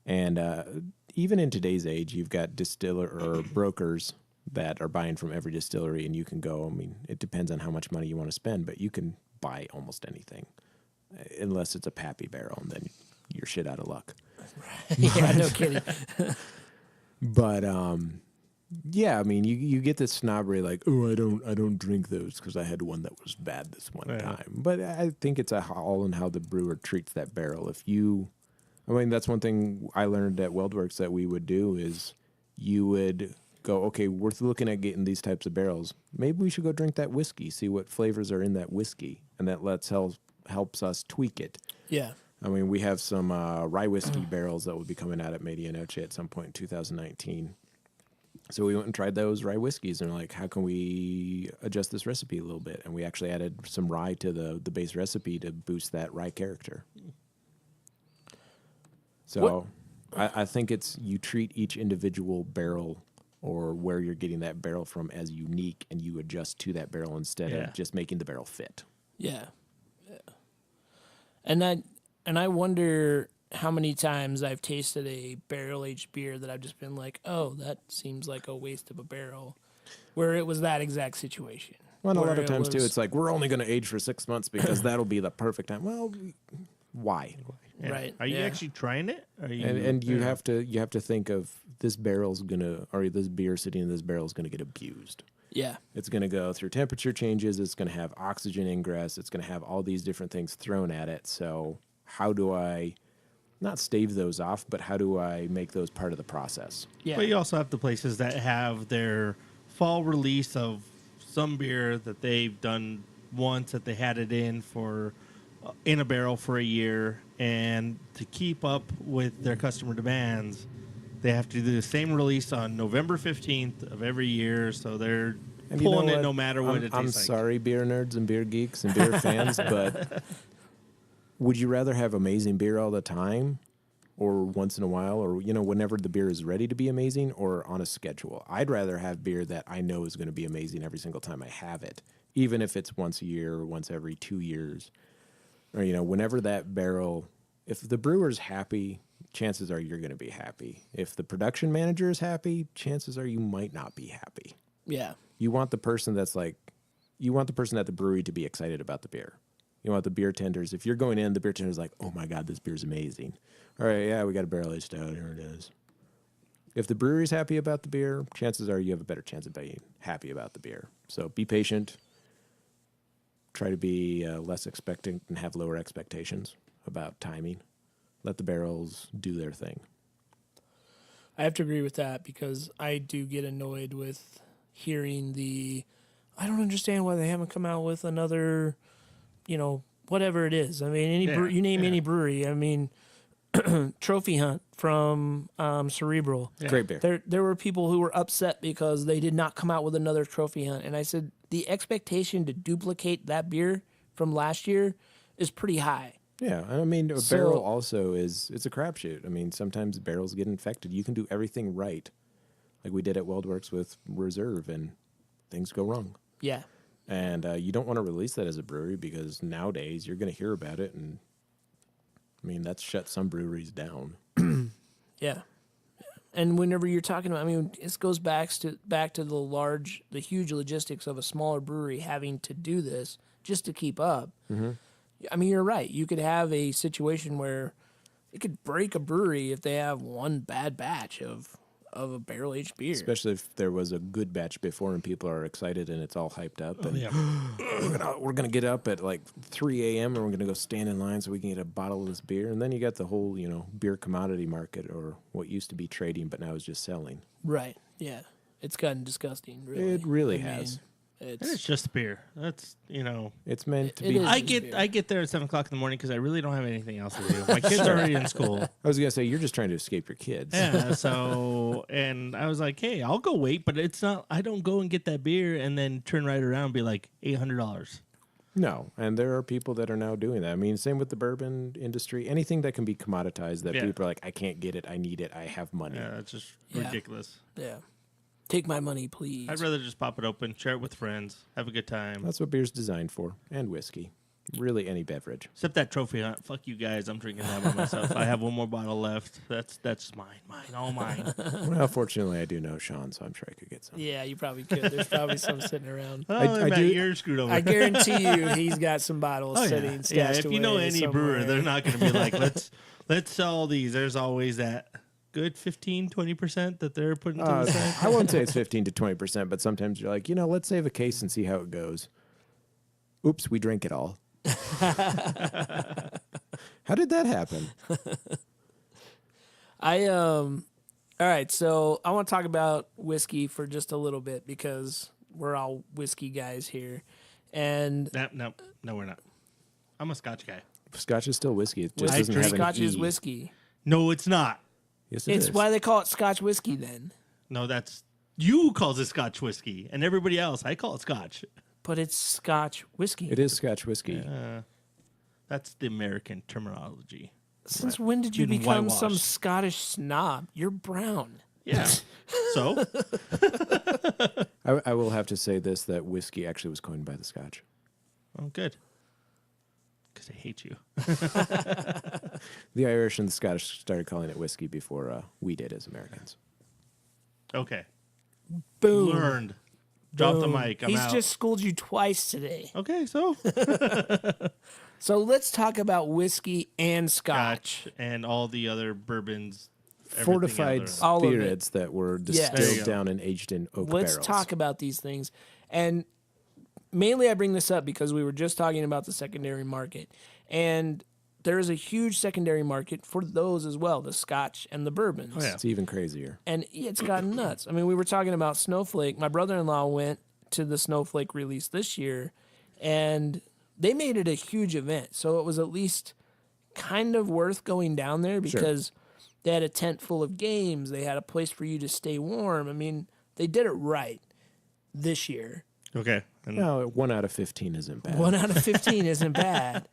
And even in today's age, you've got distiller or brokers that are buying from every distillery, and you can go, I mean, it depends on how much money you want to spend, but you can buy almost anything, unless it's a Pappy barrel, and then you're shit out of luck. Yeah, no kidding. But yeah, I mean, you get this snobbery like, oh, I don't drink those because I had one that was bad this one time. But I think it's all in how the brewer treats that barrel. That's one thing I learned at WeldWorks that we would do is you would go, okay, we're looking at getting these types of barrels. Maybe we should go drink that whiskey, see what flavors are in that whiskey, and that helps us tweak it. Yeah. I mean, we have some rye whiskey barrels that will be coming out at Medianoche at some point in 2019. So we went and tried those rye whiskeys, and we're like, how can we adjust this recipe a little bit? And we actually added some rye to the base recipe to boost that rye character. So I think it's you treat each individual barrel or where you're getting that barrel from as unique, and you adjust to that barrel instead of just making the barrel fit. Yeah. And I wonder how many times I've tasted a barrel-aged beer that I've just been like, oh, that seems like a waste of a barrel, where it was that exact situation. Well, and a lot of times, too, it's like, we're only going to age for 6 months because that'll be the perfect time. Well, why? Yeah. Right. Are you actually trying it? Are you, And you have to think of this barrel's going to, or this beer sitting in this barrel is going to get abused. Yeah. It's going to go through temperature changes. It's going to have oxygen ingress. It's going to have all these different things thrown at it. So how do I not stave those off, but how do I make those part of the process? Yeah. But you also have the places that have their fall release of some beer that they've done once, that they had it in a barrel for a year, and to keep up with their customer demands, they have to do the same release on November 15th of every year, so they're pulling it no matter what it tastes like. I'm sorry, beer nerds and beer geeks and beer fans, but would you rather have amazing beer all the time, or once in a while, or whenever the beer is ready to be amazing, or on a schedule? I'd rather have beer that I know is going to be amazing every single time I have it, even if it's once a year or once every 2 years. Or, whenever that barrel, if the brewer's happy, chances are you're going to be happy. If the production manager is happy, chances are you might not be happy. Yeah. You want the person at the brewery to be excited about the beer. You want the beer tenders. If you're going in, the beer tender's like, oh my God, this beer's amazing. All right, yeah, we got a barrel aged stout. Here it is. If the brewery's happy about the beer, chances are you have a better chance of being happy about the beer. So be patient. Try to be less expectant and have lower expectations about timing. Let the barrels do their thing. I have to agree with that, because I do get annoyed with hearing I don't understand why they haven't come out with another, whatever it is. I mean, you name any brewery. I mean, Trophy Hunt from Cerebral. Yeah. Great beer. There were people who were upset because they did not come out with another Trophy Hunt. And I said, the expectation to duplicate that beer from last year is pretty high. Yeah, I mean, a barrel also it's a crapshoot. I mean, sometimes barrels get infected. You can do everything right, like we did at WeldWorks with Reserve, and things go wrong. Yeah. And you don't want to release that as a brewery, because nowadays you're going to hear about it, and I mean, that's shut some breweries down. Yeah. And whenever you're talking about, I mean, this goes back to the huge logistics of a smaller brewery having to do this just to keep up. Mm-hmm. I mean, you're right. You could have a situation where it could break a brewery if they have one bad batch of a barrel-aged beer. Especially if there was a good batch before and people are excited and it's all hyped up. And we're gonna get up at like 3 a.m. and we're gonna go stand in line so we can get a bottle of this beer. And then you got the whole, beer commodity market, or what used to be trading but now is just selling. Right. Yeah. It's gotten disgusting. Really. It really has. It's just beer. That's It's meant to be. I get there at 7:00 in the morning because I really don't have anything else to do. My kids are already in school. I was gonna say you're just trying to escape your kids. Yeah. So, and I was like, hey, I'll go wait, but it's not. I don't go and get that beer and then turn right around and be like $800. No, and there are people that are now doing that. I mean, same with the bourbon industry. Anything that can be commoditized that people are like, I can't get it, I need it, I have money. Yeah, it's just ridiculous. Yeah. Take my money, please. I'd rather just pop it open, share it with friends, have a good time. That's what beer's designed for, and whiskey. Really, any beverage. Except that Trophy Hunt. Fuck you guys. I'm drinking that by myself. I have one more bottle left. That's mine, all mine. Well, fortunately, I do know Sean, so I'm sure I could get some. Yeah, you probably could. There's probably some sitting around. You're screwed over. I guarantee you, he's got some bottles sitting. Yeah, if you know any somewhere. brewer, they're not going to be like, let's sell these. There's always that good 15-20% that they're putting to the side. I won't say it's 15 to 20%, but sometimes you're like, let's save a case and see how it goes. Oops, we drank it all. How did that happen? All right, so I want to talk about whiskey for just a little bit, because we're all whiskey guys here. And No, we're not. I'm a Scotch guy. Scotch is still whiskey. It just doesn't have an Scotch E. is whiskey. No, it's not. Yes, It's is. why they call it Scotch whiskey then. No, that's you calls it Scotch whiskey, and everybody else, I call it Scotch. But it's Scotch whiskey. It is Scotch whiskey. That's the American terminology. Since when did you Been become some whitewashed. Scottish snob? You're brown. Yeah. So I will have to say this, that whiskey actually was coined by the Scotch. oh, good. Because I hate you. The Irish and the Scottish started calling it whiskey before we did as Americans. Okay. Boom. Learned. Drop the Boom. mic. I'm He's out. just schooled you twice today. Okay, so So let's talk about whiskey and Scotch. Scotch and all the other bourbons. everything Fortified other- All of it. spirits that were There you distilled go. down and aged in oak Let's barrels. talk about these things. And mainly I bring this up because we were just talking about the secondary market. And there is a huge secondary market for those as well, the Scotch and the bourbons. Oh, yeah. It's even crazier. And it's gotten nuts. I mean, we were talking about Snowflake. My brother-in-law went to the Snowflake release this year, and they made it a huge event. So it was at least kind of worth going down there because they had a tent full of games. They had a place for you to stay warm. I mean, they did it right this year. Okay. And No, 1 out of 15 isn't bad. 1 out of 15 isn't bad.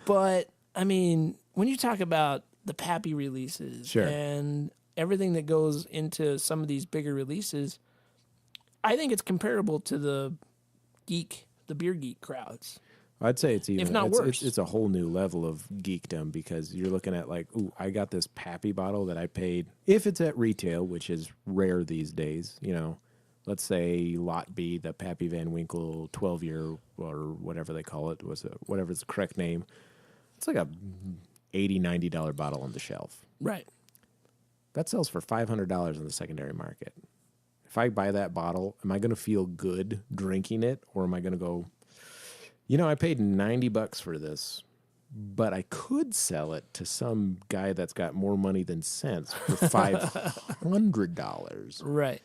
But, I mean, when you talk about the Pappy releases Sure. and everything that goes into some of these bigger releases, I think it's comparable to the beer geek crowds. I'd say it's even, If not it's, worse. It's a whole new level of geekdom because you're looking at like, ooh, I got this Pappy bottle that I paid, if it's at retail, which is rare these days, you know, let's say Lot B, the Pappy Van Winkle 12-year or whatever they call it, whatever is the correct name. It's like a $80, $90 bottle on the shelf. Right. That sells for $500 in the secondary market. If I buy that bottle, am I going to feel good drinking it, or am I going to go, you know, I paid $90 for this, but I could sell it to some guy that's got more money than sense for $500. Right.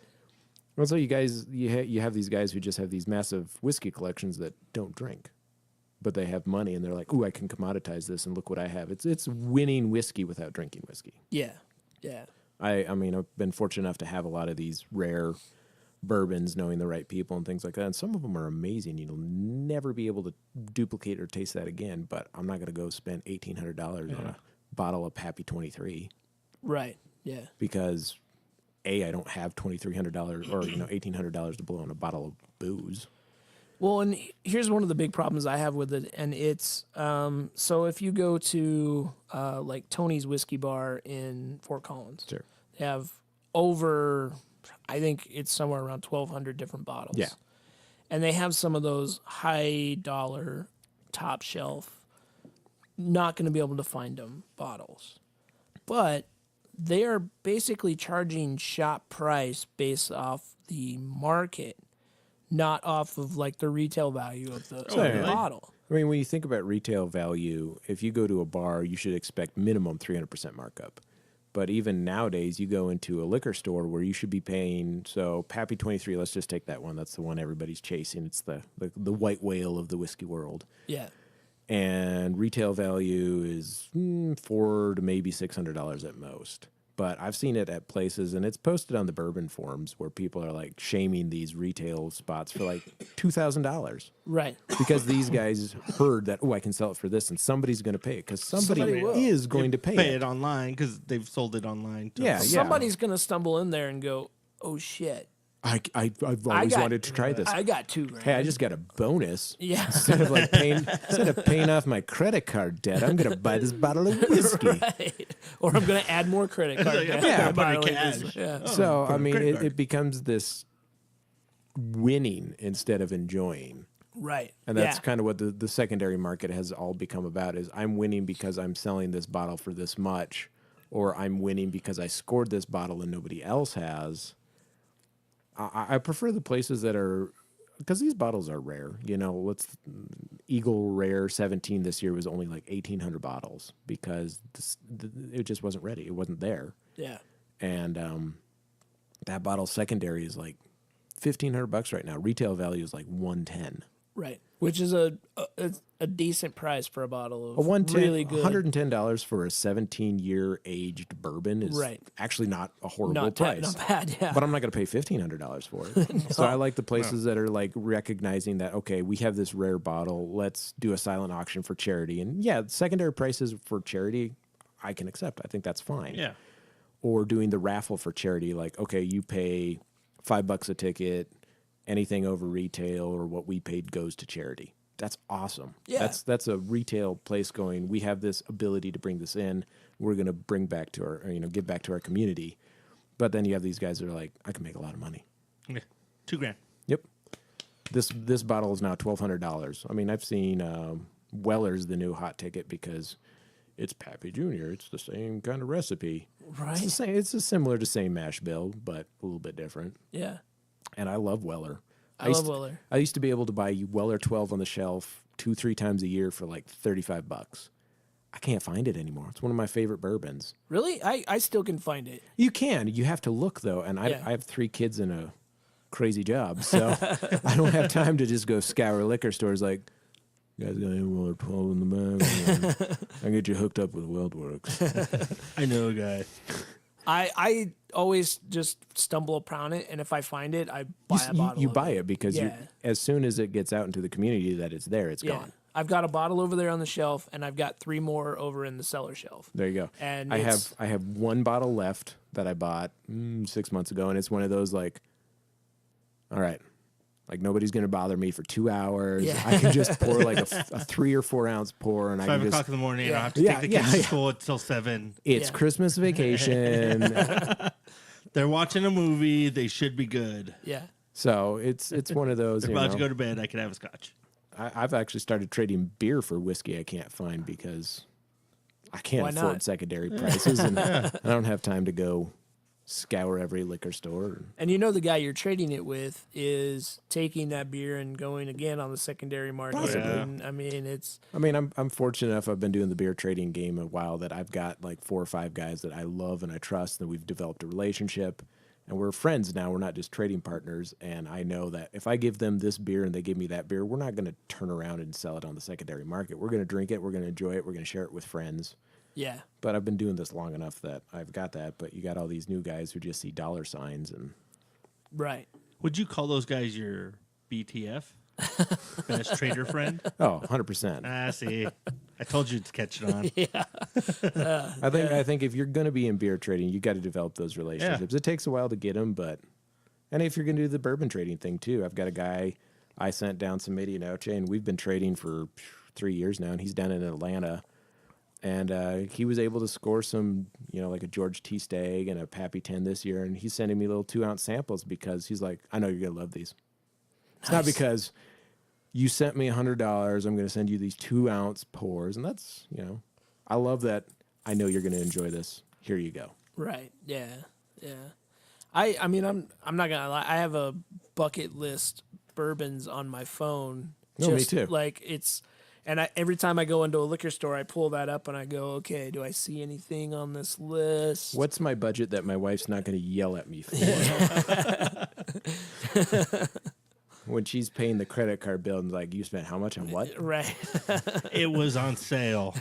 Well, so you guys, you have these guys who just have these massive whiskey collections that don't drink, but they have money, and they're like, "Ooh, I can commoditize this, and look what I have." It's winning whiskey without drinking whiskey. Yeah. Yeah. I mean, I've been fortunate enough to have a lot of these rare bourbons, knowing the right people and things like that. And some of them are amazing. You'll never be able to duplicate or taste that again. But I'm not going to go spend $1,800 on a bottle of Pappy 23 Right. Yeah. because I don't have $2,300 or $1,800 to blow on a bottle of booze. Well, and here's one of the big problems I have with it, and it's so if you go to like Tony's Whiskey Bar in Fort Collins, Sure. they have over, I think it's somewhere around 1,200 different bottles. Yeah. And they have some of those high dollar, top shelf, not going to be able to find them bottles. But they are basically charging shop price based off the market, not off of like the retail value of the really? bottle. I mean, when you think about retail value, if you go to a bar, you should expect minimum 300% markup. But even nowadays, you go into a liquor store where you should be paying, so Pappy 23, let's just take that one. That's the one everybody's chasing. It's the white whale of the whiskey world. Yeah. And retail value is $400 to maybe $600 at most. But I've seen it at places, and it's posted on the bourbon forums where people are like shaming these retail spots for like $2,000 Right. because these guys heard that, oh, I can sell it for this, and somebody's going to pay it because somebody Somebody will. is going to pay it it. online because they've sold it online. To Yeah, Somebody's going to stumble in there and go, oh, shit. I've always got- wanted to try this. I got $2,000. Hey, I just got a bonus. Yeah. Instead of paying off my credit card debt, I'm going to buy this bottle of whiskey. Right. Or I'm going to add more credit card like, debt. I'm Yeah. gonna buy Bottle of cash. this. Yeah. So, I mean, credit card. it becomes this winning instead of enjoying. Right. And that's yeah. kind of what the secondary market has all become about is I'm winning because I'm selling this bottle for this much, or I'm winning because I scored this bottle and nobody else has. I prefer the places that are, because these bottles are rare. You know, Eagle Rare 17 this year was only like 1,800 bottles because it just wasn't ready. It wasn't there. Yeah. And that bottle secondary is like $1,500 right now. Retail value is like $110. Right. Which is a decent price for a bottle of A 110, really good. $110 for a 17-year aged bourbon is Right. actually not a horrible not price. Not bad, yeah. But I'm not going to pay $1,500 for it. So I like the places that are like recognizing that, okay, we have this rare bottle. Let's do a silent auction for charity. And yeah, secondary prices for charity, I can accept. I think that's fine. Yeah. Or doing the raffle for charity, like, okay, you pay $5 a ticket, anything over retail or what we paid goes to charity. That's awesome. Yeah. That's a retail place going, we have this ability to bring this in. We're going to bring back to our, give back to our community. But then you have these guys that are like, I can make a lot of money. Yeah. $2,000. Yep. This bottle is now $1,200. I mean, I've seen Weller's the new hot ticket because it's Pappy Jr. It's the same kind of recipe. Right. It's the same. It's a similar to same mash bill, but a little bit different. Yeah. And I love Weller. I love Weller. I used to be able to buy Weller 12 on the shelf 2-3 times a year for like $35. I can't find it anymore. It's one of my favorite bourbons. Really? I still can find it. You can. You have to look though, and I have 3 kids and a crazy job, so I don't have time to just go scour liquor stores like, you guys got any Weller 12 in the bag? I can get you hooked up with WeldWorks. I know a guy. I always just stumble upon it, and if I find it, I buy a bottle. You of buy it because Yeah. as soon as it gets out into the community that it's there, it's Yeah. gone. I've got a bottle over there on the shelf, and I've got 3 more over in the cellar shelf. There you go. And I it's- have 1 bottle left that I bought 6 months ago, and it's one of those like, all right, like nobody's gonna bother me for 2 hours. Yeah. I can just pour like a 3 or 4 ounce pour, and I 5 can o'clock just. in the morning. I Yeah. don't have to Yeah, take the yeah, kids to yeah. school until 7. It's Yeah. Christmas vacation, They're watching a movie. They should be good. Yeah. so it's one of those. They're You about know, to go to bed. I can have a scotch. I've actually started trading beer for whiskey I can't find because I can't Why afford not? secondary prices, and I don't have time to go scour every liquor store. And you know the guy you're trading it with is taking that beer and going again on the secondary market. Possibly. And, I mean, it's I mean, I'm fortunate enough. I've been doing the beer trading game a while that I've got like 4 or 5 guys that I love and I trust, and we've developed a relationship, and we're friends now. We're not just trading partners. And I know that if I give them this beer and they give me that beer, we're not going to turn around and sell it on the secondary market. We're going to drink it. We're going to enjoy it. We're going to share it with friends. yeah. But I've been doing this long enough that I've got that. But you got all these new guys who just see dollar signs and Right. Would you call those guys your BTF? Best trader friend? 100%. Ah, see. I told you to catch it on. I think if you're going to be in beer trading, you got to develop those relationships. It takes a while to get them, but and if you're going to do the bourbon trading thing too, I've got a guy I sent down some Medianoche, and we've been trading for 3 years now, and he's down in Atlanta, and he was able to score some, like a George T. Stagg and a Pappy 10 this year, and he's sending me little 2-ounce samples because he's like, I know you're going to love these. It's not because you sent me $100. I'm going to send you these 2-ounce pours, and that's I love that. I know you're going to enjoy this. Here you go. Right. Yeah. Yeah. I mean, I'm not gonna lie. I have a bucket list bourbons on my phone. No, me too. Like every time I go into a liquor store, I pull that up and I go, okay, do I see anything on this list? What's my budget that my wife's not going to yell at me for? When she's paying the credit card bill and like, you spent how much on what? Right. It was on sale.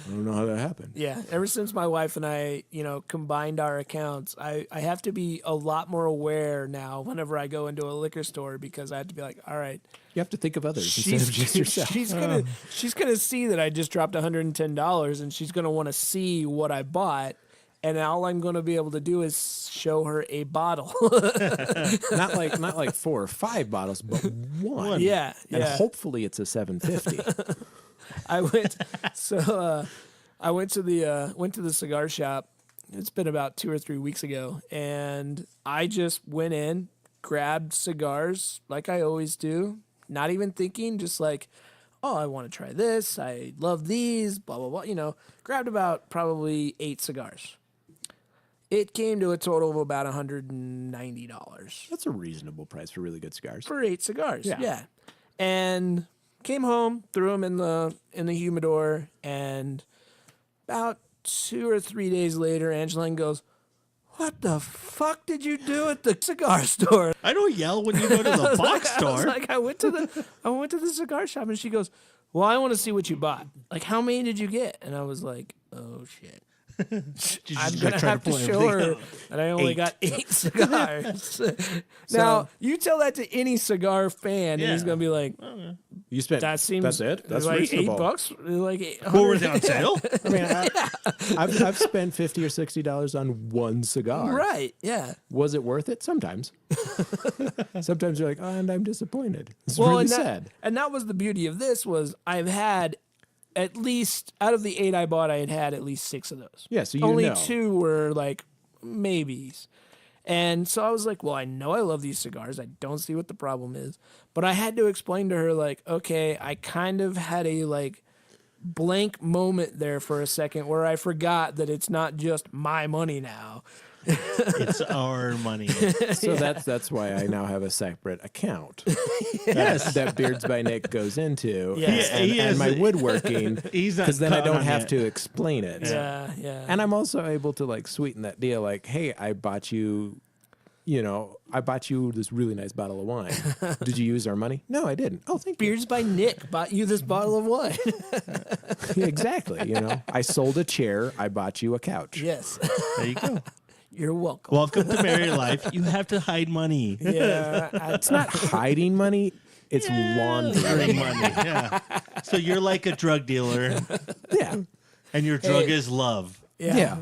I don't know how that happened. Yeah. Ever since my wife and I, combined our accounts, I have to be a lot more aware now whenever I go into a liquor store because I have to be like, all right, You have to think of others instead of just yourself. she's gonna see that I just dropped $110 and she's gonna want to see what I bought. And all I'm going to be able to do is show her a bottle. not like 4 or 5 bottles, but one. Yeah, And yeah. hopefully it's a 750. I went to the cigar shop. It's been about 2 or 3 weeks ago, and I just went in, grabbed cigars like I always do, not even thinking, just like, oh, I want to try this. I love these. Blah blah blah. Grabbed about probably 8 cigars. It came to a total of about $190 That's a reasonable price for really good cigars. for 8 cigars. Yeah. Yeah. And came home, threw them in the humidor, and about 2 or 3 days later, Angeline goes, what the fuck did you do at the cigar store? I don't yell when you go to the box I was store. like, I went to the cigar shop, and she goes, well, I want to see what you bought. Like, how many did you get? And I was like, oh shit. I'm gonna have to show her that I only got 8 cigars. Now you tell that to any cigar fan, and he's gonna be like, You spent. "That seems That's it. That's like reasonable. $8, like What were they on sale? I mean, I've spent $50 or $60 on one cigar. right? Yeah. Was it worth it? Sometimes. Sometimes you're like, oh, and I'm disappointed. It's really and sad. that was the beauty of this was I've had at least out of the 8 I bought, I had at least 6 of those. Yeah, so you only know. 2 were like maybes. And so I was like, well, I know I love these cigars. I don't see what the problem is. But I had to explain to her, like, okay, I kind of had a like blank moment there for a second where I forgot that it's not just my money now. It's our money. So that's why I now have a separate account. Yes. That Beards by Nick goes into. Yes. And my woodworking. He's not Because then I caught don't on have yet. to explain it. Yeah, yeah. And I'm also able to like sweeten that deal. Like, hey, I bought you this really nice bottle of wine. Did you use our money? No, I didn't. Oh, thank you. Beards by Nick bought you this bottle of wine. Yeah, exactly. I sold a chair. I bought you a couch. Yes. There you go. You're welcome. Welcome to married life. You have to hide money. Yeah. It's not hiding money. It's laundering. Money. Yeah. So you're like a drug dealer, Yeah. and your drug is love. Yeah.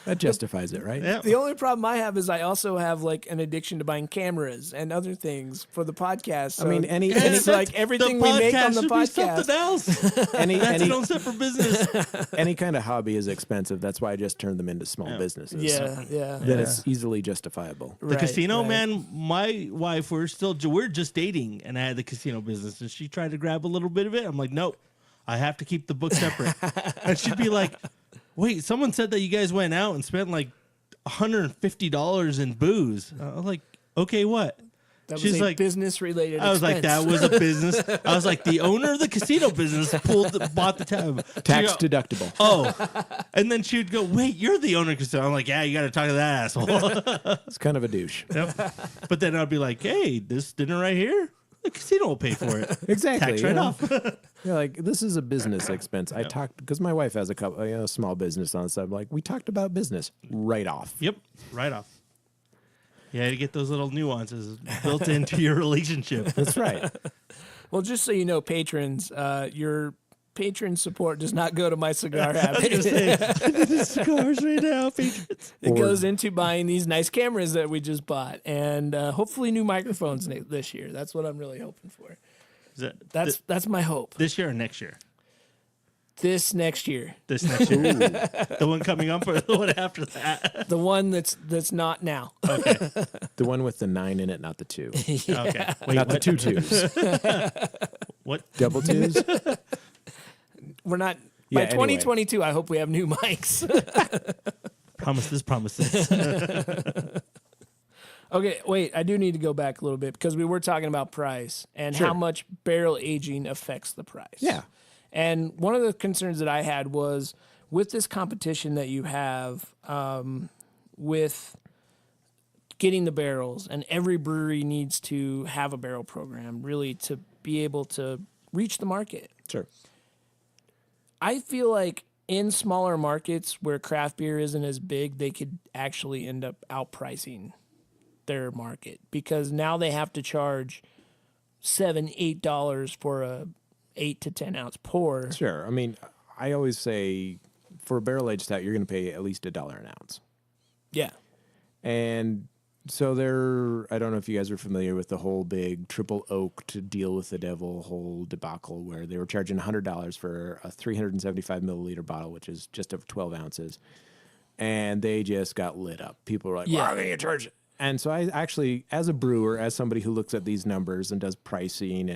That justifies it, right? Yeah. The only problem I have is I also have like an addiction to buying cameras and other things for the podcast. So I mean, it's like everything we make on the should be something podcast. else. Any That's its own separate business. any kind of hobby is expensive. That's why I just turn them into small businesses. Yeah, yeah. Then it's easily justifiable. The casino, man, my wife, we're just dating, and I had the casino business, and she tried to grab a little bit of it. I'm like, nope, I have to keep the book separate. And she'd be like, wait, someone said that you guys went out and spent like $150 in booze. I was like, okay, what? That She's was a like, business-related I was like, that was a business. I was like, the owner of the casino business bought the tab. Tax She'd go, deductible. oh. And then she would go, wait, you're the owner of the casino. I'm like, yeah, you got to talk to that asshole. It's kind of a douche. Yep. But then I'd be like, hey, this dinner right here, the casino will pay for it. Exactly. Tax you right know? off. Yeah, like this is a business expense. I talked because my wife has a couple, small business on the side. Like we talked about business right off. Yep, right off. You had to get those little nuances built into your relationship. That's right. Well, just so you know, patrons, your patron support does not go to my cigar habit. Cigars right now, patrons. It goes into buying these nice cameras that we just bought, and hopefully new microphones this year. That's what I'm really hoping for. Is that That's my hope. this year or next year? This next year, This next year. The one coming up or the one after that? the one that's not now. Okay. The one with the 9 in it, not the 2. Okay. Wait, Not the what? 2 2s. What? Double 2s. We're not. Yeah, By anyway. 2022, I hope we have new mics. Promises. Okay, wait. I do need to go back a little bit because we were talking about price and Sure. how much barrel aging affects the price. Yeah. And one of the concerns that I had was with this competition that you have with getting the barrels, and every brewery needs to have a barrel program really to be able to reach the market. Sure. I feel like in smaller markets where craft beer isn't as big, they could actually end up outpricing their market because now they have to charge $7-8 for a 8 to 10 ounce pour. Sure. I mean, I always say for a barrel aged stout, you're going to pay at least $1 an ounce. Yeah. And so I don't know if you guys are familiar with the whole big triple oak to deal with the devil whole debacle where they were charging $100 for a 375 milliliter bottle, which is just of 12 ounces. And they just got lit up. People were like, Yeah. why are they going to charge it? And so I actually, as a brewer, as somebody who looks at these numbers and does pricing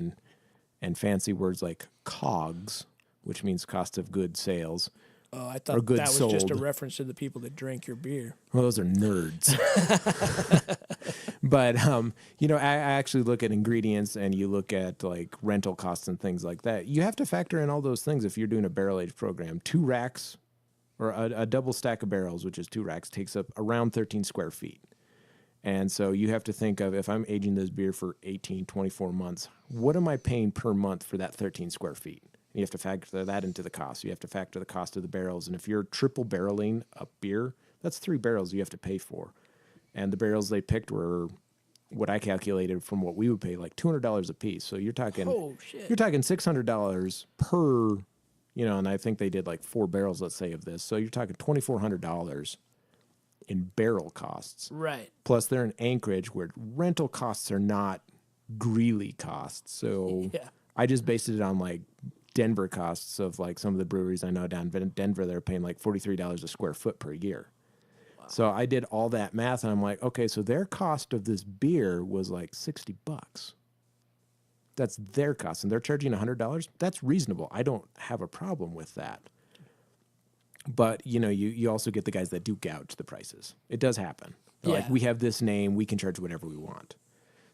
and fancy words like COGS, which means cost of goods sales. Oh, I Or thought goods that was just a sold. reference to the people that drank your beer. Well, those are nerds. But, I actually look at ingredients and you look at like rental costs and things like that. You have to factor in all those things if you're doing a barrel aged program. 2 racks or a double stack of barrels, which is 2 racks, takes up around 13 square feet. And so you have to think of, if I'm aging this beer for 18, 24 months, what am I paying per month for that 13 square feet? And you have to factor that into the cost. You have to factor the cost of the barrels. And if you're triple barreling a beer, that's 3 barrels you have to pay for. And the barrels they picked were what I calculated from what we would pay, like $200 a piece. So you're talking, you're talking $600 per, and I think they did like 4 barrels, let's say, of this. So you're talking $2,400 in barrel costs. Right. Plus they're in Anchorage where rental costs are not Greeley costs. So I just based it on like Denver costs of like some of the breweries I know down in Denver. They're paying like $43 a square foot per year. Wow. So I did all that math and I'm like, okay, so their cost of this beer was like $60. That's their cost. And they're charging $100. That's reasonable. I don't have a problem with that. But, you also get the guys that do gouge the prices. It does happen. Like, we have this name, we can charge whatever we want.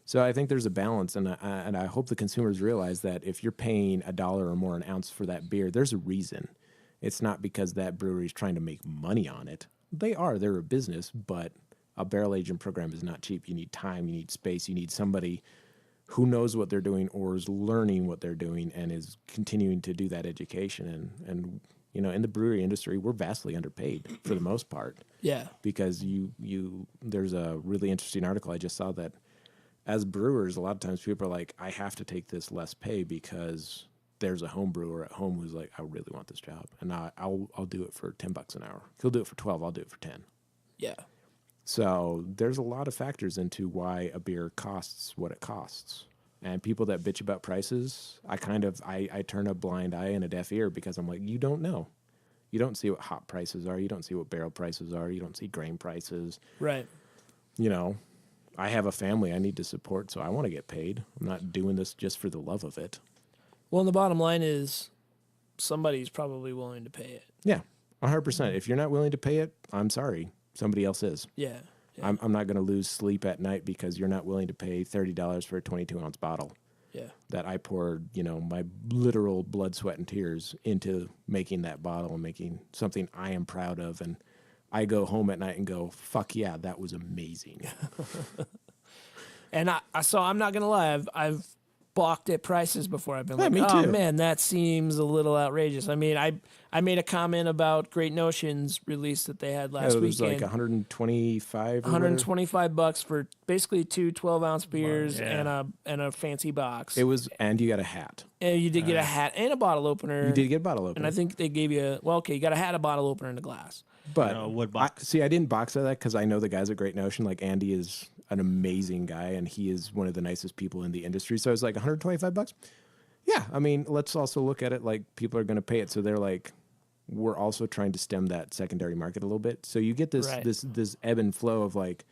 So I think there's a balance, and I hope the consumers realize that if you're paying $1 or more an ounce for that beer, there's a reason. It's not because that brewery is trying to make money on it. They're a business, but a barrel aging program is not cheap. You need time, you need space, you need somebody who knows what they're doing or is learning what they're doing and is continuing to do that education. And in the brewery industry, we're vastly underpaid for the most part. Yeah. Because there's a really interesting article I just saw that as brewers, a lot of times people are like, I have to take this less pay because there's a home brewer at home who's like, I really want this job. And I'll do it for $10 an hour. He'll do it for 12, I'll do it for 10. Yeah. So there's a lot of factors into why a beer costs what it costs. And people that bitch about prices, I turn a blind eye and a deaf ear because I'm like, you don't know. You don't see what hop prices are. You don't see what barrel prices are. You don't see grain prices. Right. I have a family I need to support, so I want to get paid. I'm not doing this just for the love of it. Well, and the bottom line is somebody's probably willing to pay it. Yeah, 100%. If you're not willing to pay it, I'm sorry. Somebody else is. Yeah. I'm not going to lose sleep at night because you're not willing to pay $30 for a 22-ounce bottle. Yeah. That I poured, my literal blood, sweat, and tears into making that bottle and making something I am proud of. And I go home at night and go, fuck yeah, that was amazing. And so I'm not going to lie, I've balked at prices before. I've been me oh too. Man, that seems a little outrageous. I mean, I made a comment about Great Notions release that they had last it was weekend. like $125 $125 for basically 2 12-ounce beers and a fancy box. It was, and you got a hat. And you did get a hat and a bottle opener. You did get a bottle opener. And I think they gave you you got a hat, a bottle opener, and a glass. But wood box. I didn't box at that because I know the guys at Great Notion. Like Andy is an amazing guy, and he is one of the nicest people in the industry. So I was like, $125? Yeah, I mean, let's also look at it like people are going to pay it. So they're like, we're also trying to stem that secondary market a little bit. So you get this this ebb and flow of like,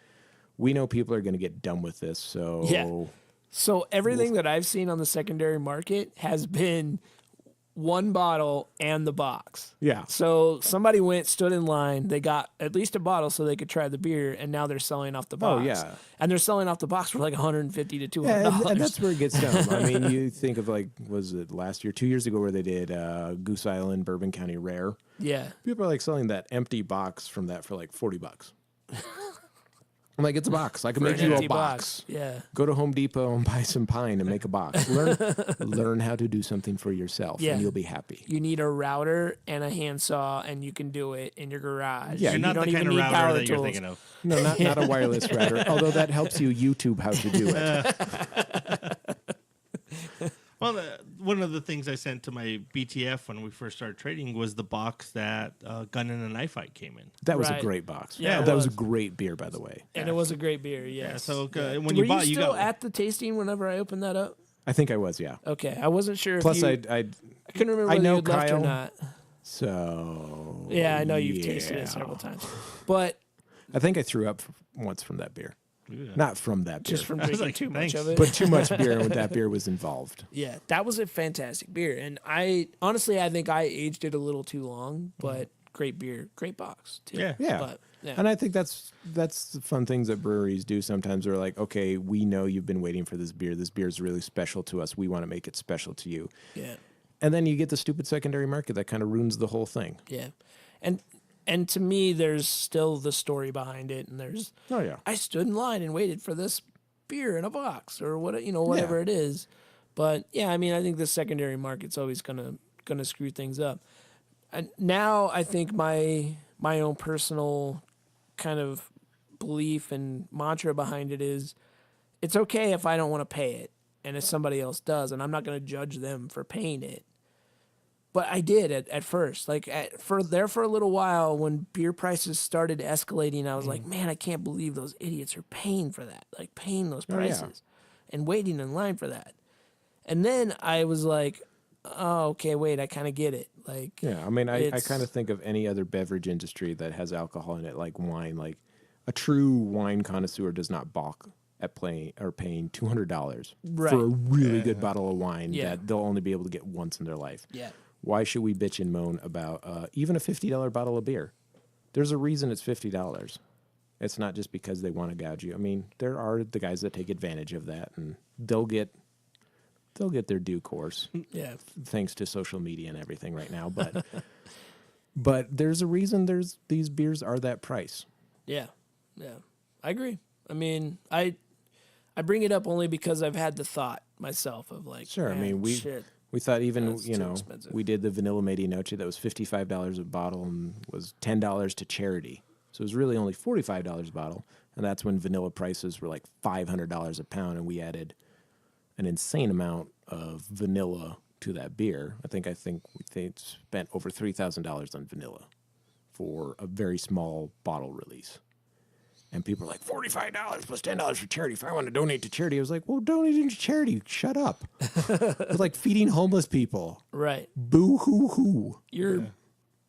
we know people are going to get done with this. So So everything that I've seen on the secondary market has been one bottle and the box. Yeah. So somebody stood in line. They got at least a bottle so they could try the beer, and now they're selling off the box. Oh, yeah. And they're selling off the box for like $150 to $200. Yeah, and that's where it gets down. I mean, you think of like, was it last year, 2 years ago, where they did Goose Island, Bourbon County Rare. Yeah. People are like selling that empty box from that for like $40. I'm like, it's a box. I can make you a box. Yeah. Go to Home Depot and buy some pine and make a box. Learn how to do something for yourself, and you'll be happy. You need a router and a handsaw, and you can do it in your garage. Yeah, You're not you the don't kind even of need router power that you're tools. thinking of. No, not a wireless router, although that helps you YouTube how to do it. Well, one of the things I sent to my BTF when we first started trading was the box that Gun and a Knife Fight came in. That was a Right. great box. Yeah, it that was a was. great beer, by the way. And it was a great beer, yes. Yeah, so when Were you bought, you you still got at the tasting whenever I opened that up? I think I was, yeah. Okay, I wasn't sure Plus, if you... I couldn't remember I whether know you'd left or Kyle. not. So Yeah, I know you've tasted it several times. But I think I threw up once from that beer. Not from that beer, just from was drinking like, too thanks. much of it. but too much beer when that beer was involved. Yeah, that was a fantastic beer. And I think I aged it a little too long, but great beer, great box too. Yeah. Yeah. But, yeah. And I think that's the fun things that breweries do sometimes. They're like, okay, we know you've been waiting for this beer. This beer is really special to us. We want to make it special to you. Yeah. And then you get the stupid secondary market that kind of ruins the whole thing. Yeah. And And to me, there's still the story behind it, and there's Oh yeah. I stood in line and waited for this beer in a box or whatever it is. But yeah, I mean, I think the secondary market's always gonna screw things up. And now I think my own personal kind of belief and mantra behind it is, it's okay if I don't want to pay it, and if somebody else does, and I'm not going to judge them for paying it. But I did at first, like for a little while when beer prices started escalating. I was like, man, I can't believe those idiots are paying for that, like paying those prices and waiting in line for that. And then I was like, oh, okay, wait, I kind of get it. Like, Yeah, I mean, I kind of think of any other beverage industry that has alcohol in it, like wine. Like a true wine connoisseur does not balk at paying $200 for a really good bottle of wine that they'll only be able to get once in their life. Yeah. Why should we bitch and moan about even a $50 bottle of beer? There's a reason it's $50. It's not just because they want to gouge you. I mean, there are the guys that take advantage of that, and they'll get their due course. Yeah. Thanks to social media and everything right now, but there's a reason these beers are that price. Yeah. Yeah. I agree. I mean, I bring it up only because I've had the thought myself of like, Sure, man, I mean, shit. We thought even, That's too expensive. we did the Vanilla Medianoche that was $55 a bottle and was $10 to charity. So it was really only $45 a bottle. And that's when vanilla prices were like $500 a pound. And we added an insane amount of vanilla to that beer. I think we spent over $3,000 on vanilla for a very small bottle release. And people are like, $45 plus $10 for charity. If I want to donate to charity, I was like, well, donating to charity, shut up. It's like feeding homeless people. Right. Boo hoo hoo. Your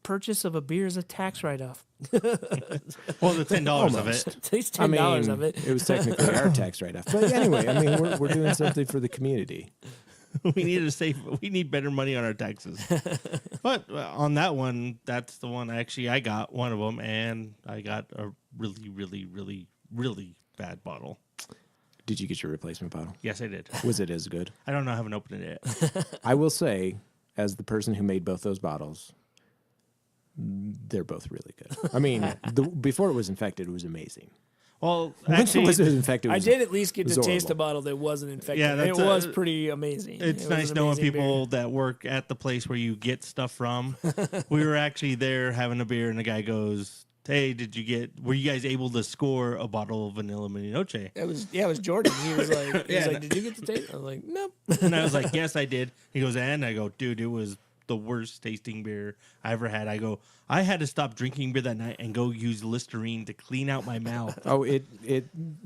purchase of a beer is a tax write-off. Well, the $10 of it. At least $10 of it. It was technically our tax write-off. But anyway, I mean, we're doing something for the community. We need better money on our taxes. But on that one, that's the one I got one of them, and I got a really, really, really, really bad bottle. Did you get your replacement bottle? Yes, I did. Was it as good? I don't know. I haven't opened it yet. I will say, as the person who made both those bottles, they're both really good. I mean, before it was infected, it was amazing. Well, Once it actually, was infected, I did at least get to horrible. taste a bottle that wasn't infected. Yeah, it was pretty amazing. it's It was nice an knowing amazing people beer. that work at the place where you get stuff from. We were actually there having a beer, and the guy goes, "Hey, were you guys able to score a bottle of Vanilla Medianoche?" It was Jordan. He was like, "Did you get to taste?" I was like, "Nope." And I was like, "Yes, I did." He goes, "And?" I go, "Dude, it was the worst tasting beer I ever had." I go, "I had to stop drinking beer that night and go use Listerine to clean out my mouth." Oh,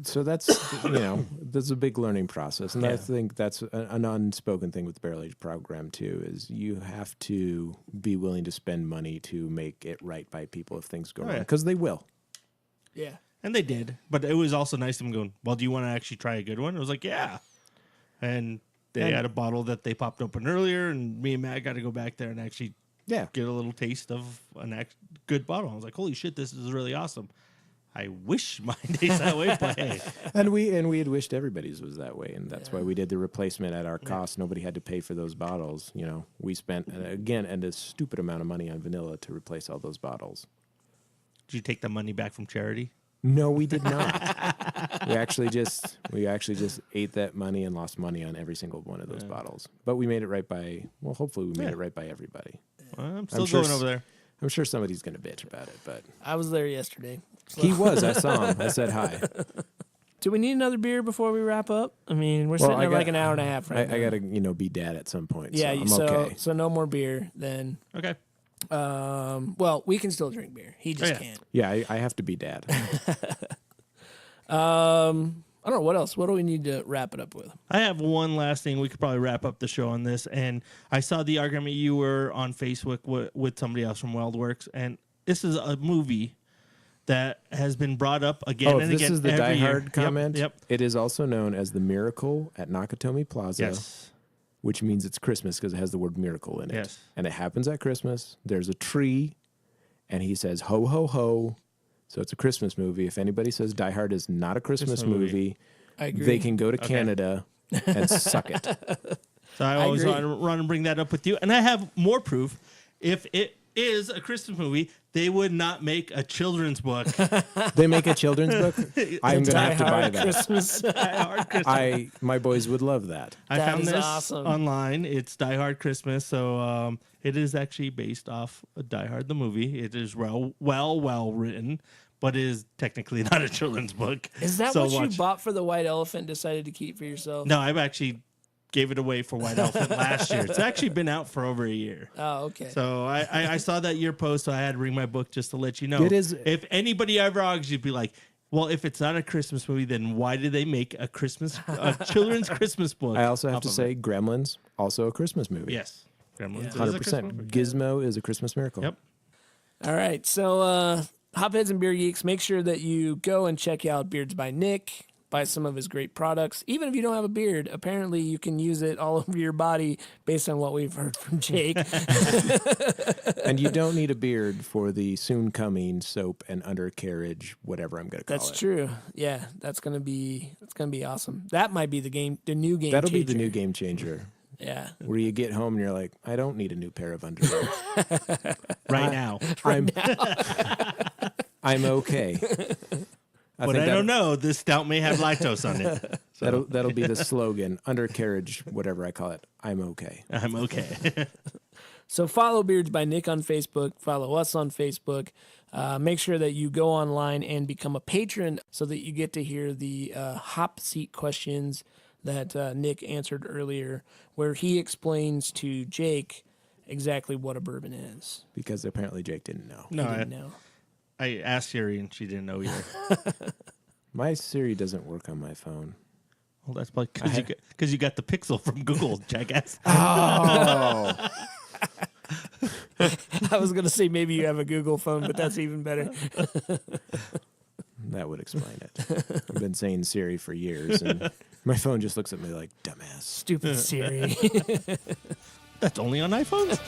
so that's, that's a big learning process. And I think that's an unspoken thing with the Barrel Age program too, is you have to be willing to spend money to make it right by people if things go wrong. Because they will. Yeah. And they did. But it was also nice of them going, "Well, do you want to actually try a good one?" I was like, "Yeah." And they had a bottle that they popped open earlier, and me and Matt got to go back there and actually get a little taste of a good bottle. I was like, "Holy shit, this is really awesome." I wish mine tastes that way, but hey. And we had wished everybody's was that way, and that's why we did the replacement at our cost. Nobody had to pay for those bottles. We spent again a stupid amount of money on vanilla to replace all those bottles. Did you take the money back from charity? No, we did not. we actually just ate that money and lost money on every single one of those bottles. But we made it right by. Well, hopefully we made it right by everybody. Well, I'm still going over there. I'm sure somebody's going to bitch about it, but I was there yesterday. So. He was. I saw him. I said hi. Do we need another beer before we wrap up? I mean, we're sitting at like an hour and a half right now. I got to, be dad at some point. Yeah, so I'm okay. So no more beer then. Okay. Well, we can still drink beer. He just can't. Yeah, I have to be dad. I don't know what else. What do we need to wrap it up with? I have one last thing. We could probably wrap up the show on this. And I saw the argument you were on Facebook with somebody else from WildWorks, and this is a movie that has been brought up again and again. This is the Die Hard comment? Yep. It is also known as the Miracle at Nakatomi Plaza. Yes. Which means it's Christmas because it has the word miracle in it. Yes. And it happens at Christmas. There's a tree, and he says, ho, ho, ho. So it's a Christmas movie. If anybody says Die Hard is not a Christmas movie, I agree. they can go to Canada and suck it. So I always want to bring that up with you. And I have more proof. If it is a Christmas movie, They would not make a children's book. They make a children's book? I'm going to have to buy that. Christmas. Die Hard Christmas. My boys would love that. I That found is this awesome. online. It's Die Hard Christmas, so it is actually based off of Die Hard the movie. It is well written, but it is technically not a children's book. Is that So what you watch- bought for the white elephant and decided to keep for yourself? No, I've actually gave it away for White Elephant last year. It's actually been out for over a year. Oh, okay. So I saw that your post, so I had to bring my book just to let you know. It is- If anybody ever asks you, be like, well, if it's not a Christmas movie, then why did they make a children's Christmas book? I also have off to of say, it? Gremlins, also a Christmas movie. Yes. Gremlins is a 100%. Christmas movie. Gizmo is a Christmas miracle. Yep. All right. So, Hopheads and Beer Geeks, make sure that you go and check out Beards by Nick. Buy some of his great products. Even if you don't have a beard, apparently you can use it all over your body based on what we've heard from Jake. And you don't need a beard for the soon coming soap and undercarriage, whatever I'm going to call That's it. true. Yeah, that's gonna be awesome. That might be the new game. That'll be changer. the new game changer. Yeah. Where you get home and you're like, I don't need a new pair of underwear. Right now. I'm okay. But I don't know. This stout may have lactose on it. So That'll be the slogan, undercarriage, whatever I call it. I'm okay. I'm okay. So follow Beards by Nick on Facebook. Follow us on Facebook. Make sure that you go online and become a patron so that you get to hear the hop seat questions that Nick answered earlier, where he explains to Jake exactly what a bourbon is. Because apparently Jake didn't know. No, He didn't know. I asked Siri and she didn't know either. My Siri doesn't work on my phone. Well, that's probably because you got the Pixel from Google, jackass. Oh. I was going to say maybe you have a Google phone, but that's even better. That would explain it. I've been saying Siri for years, and my phone just looks at me like, dumbass. Stupid Siri. That's only on iPhones?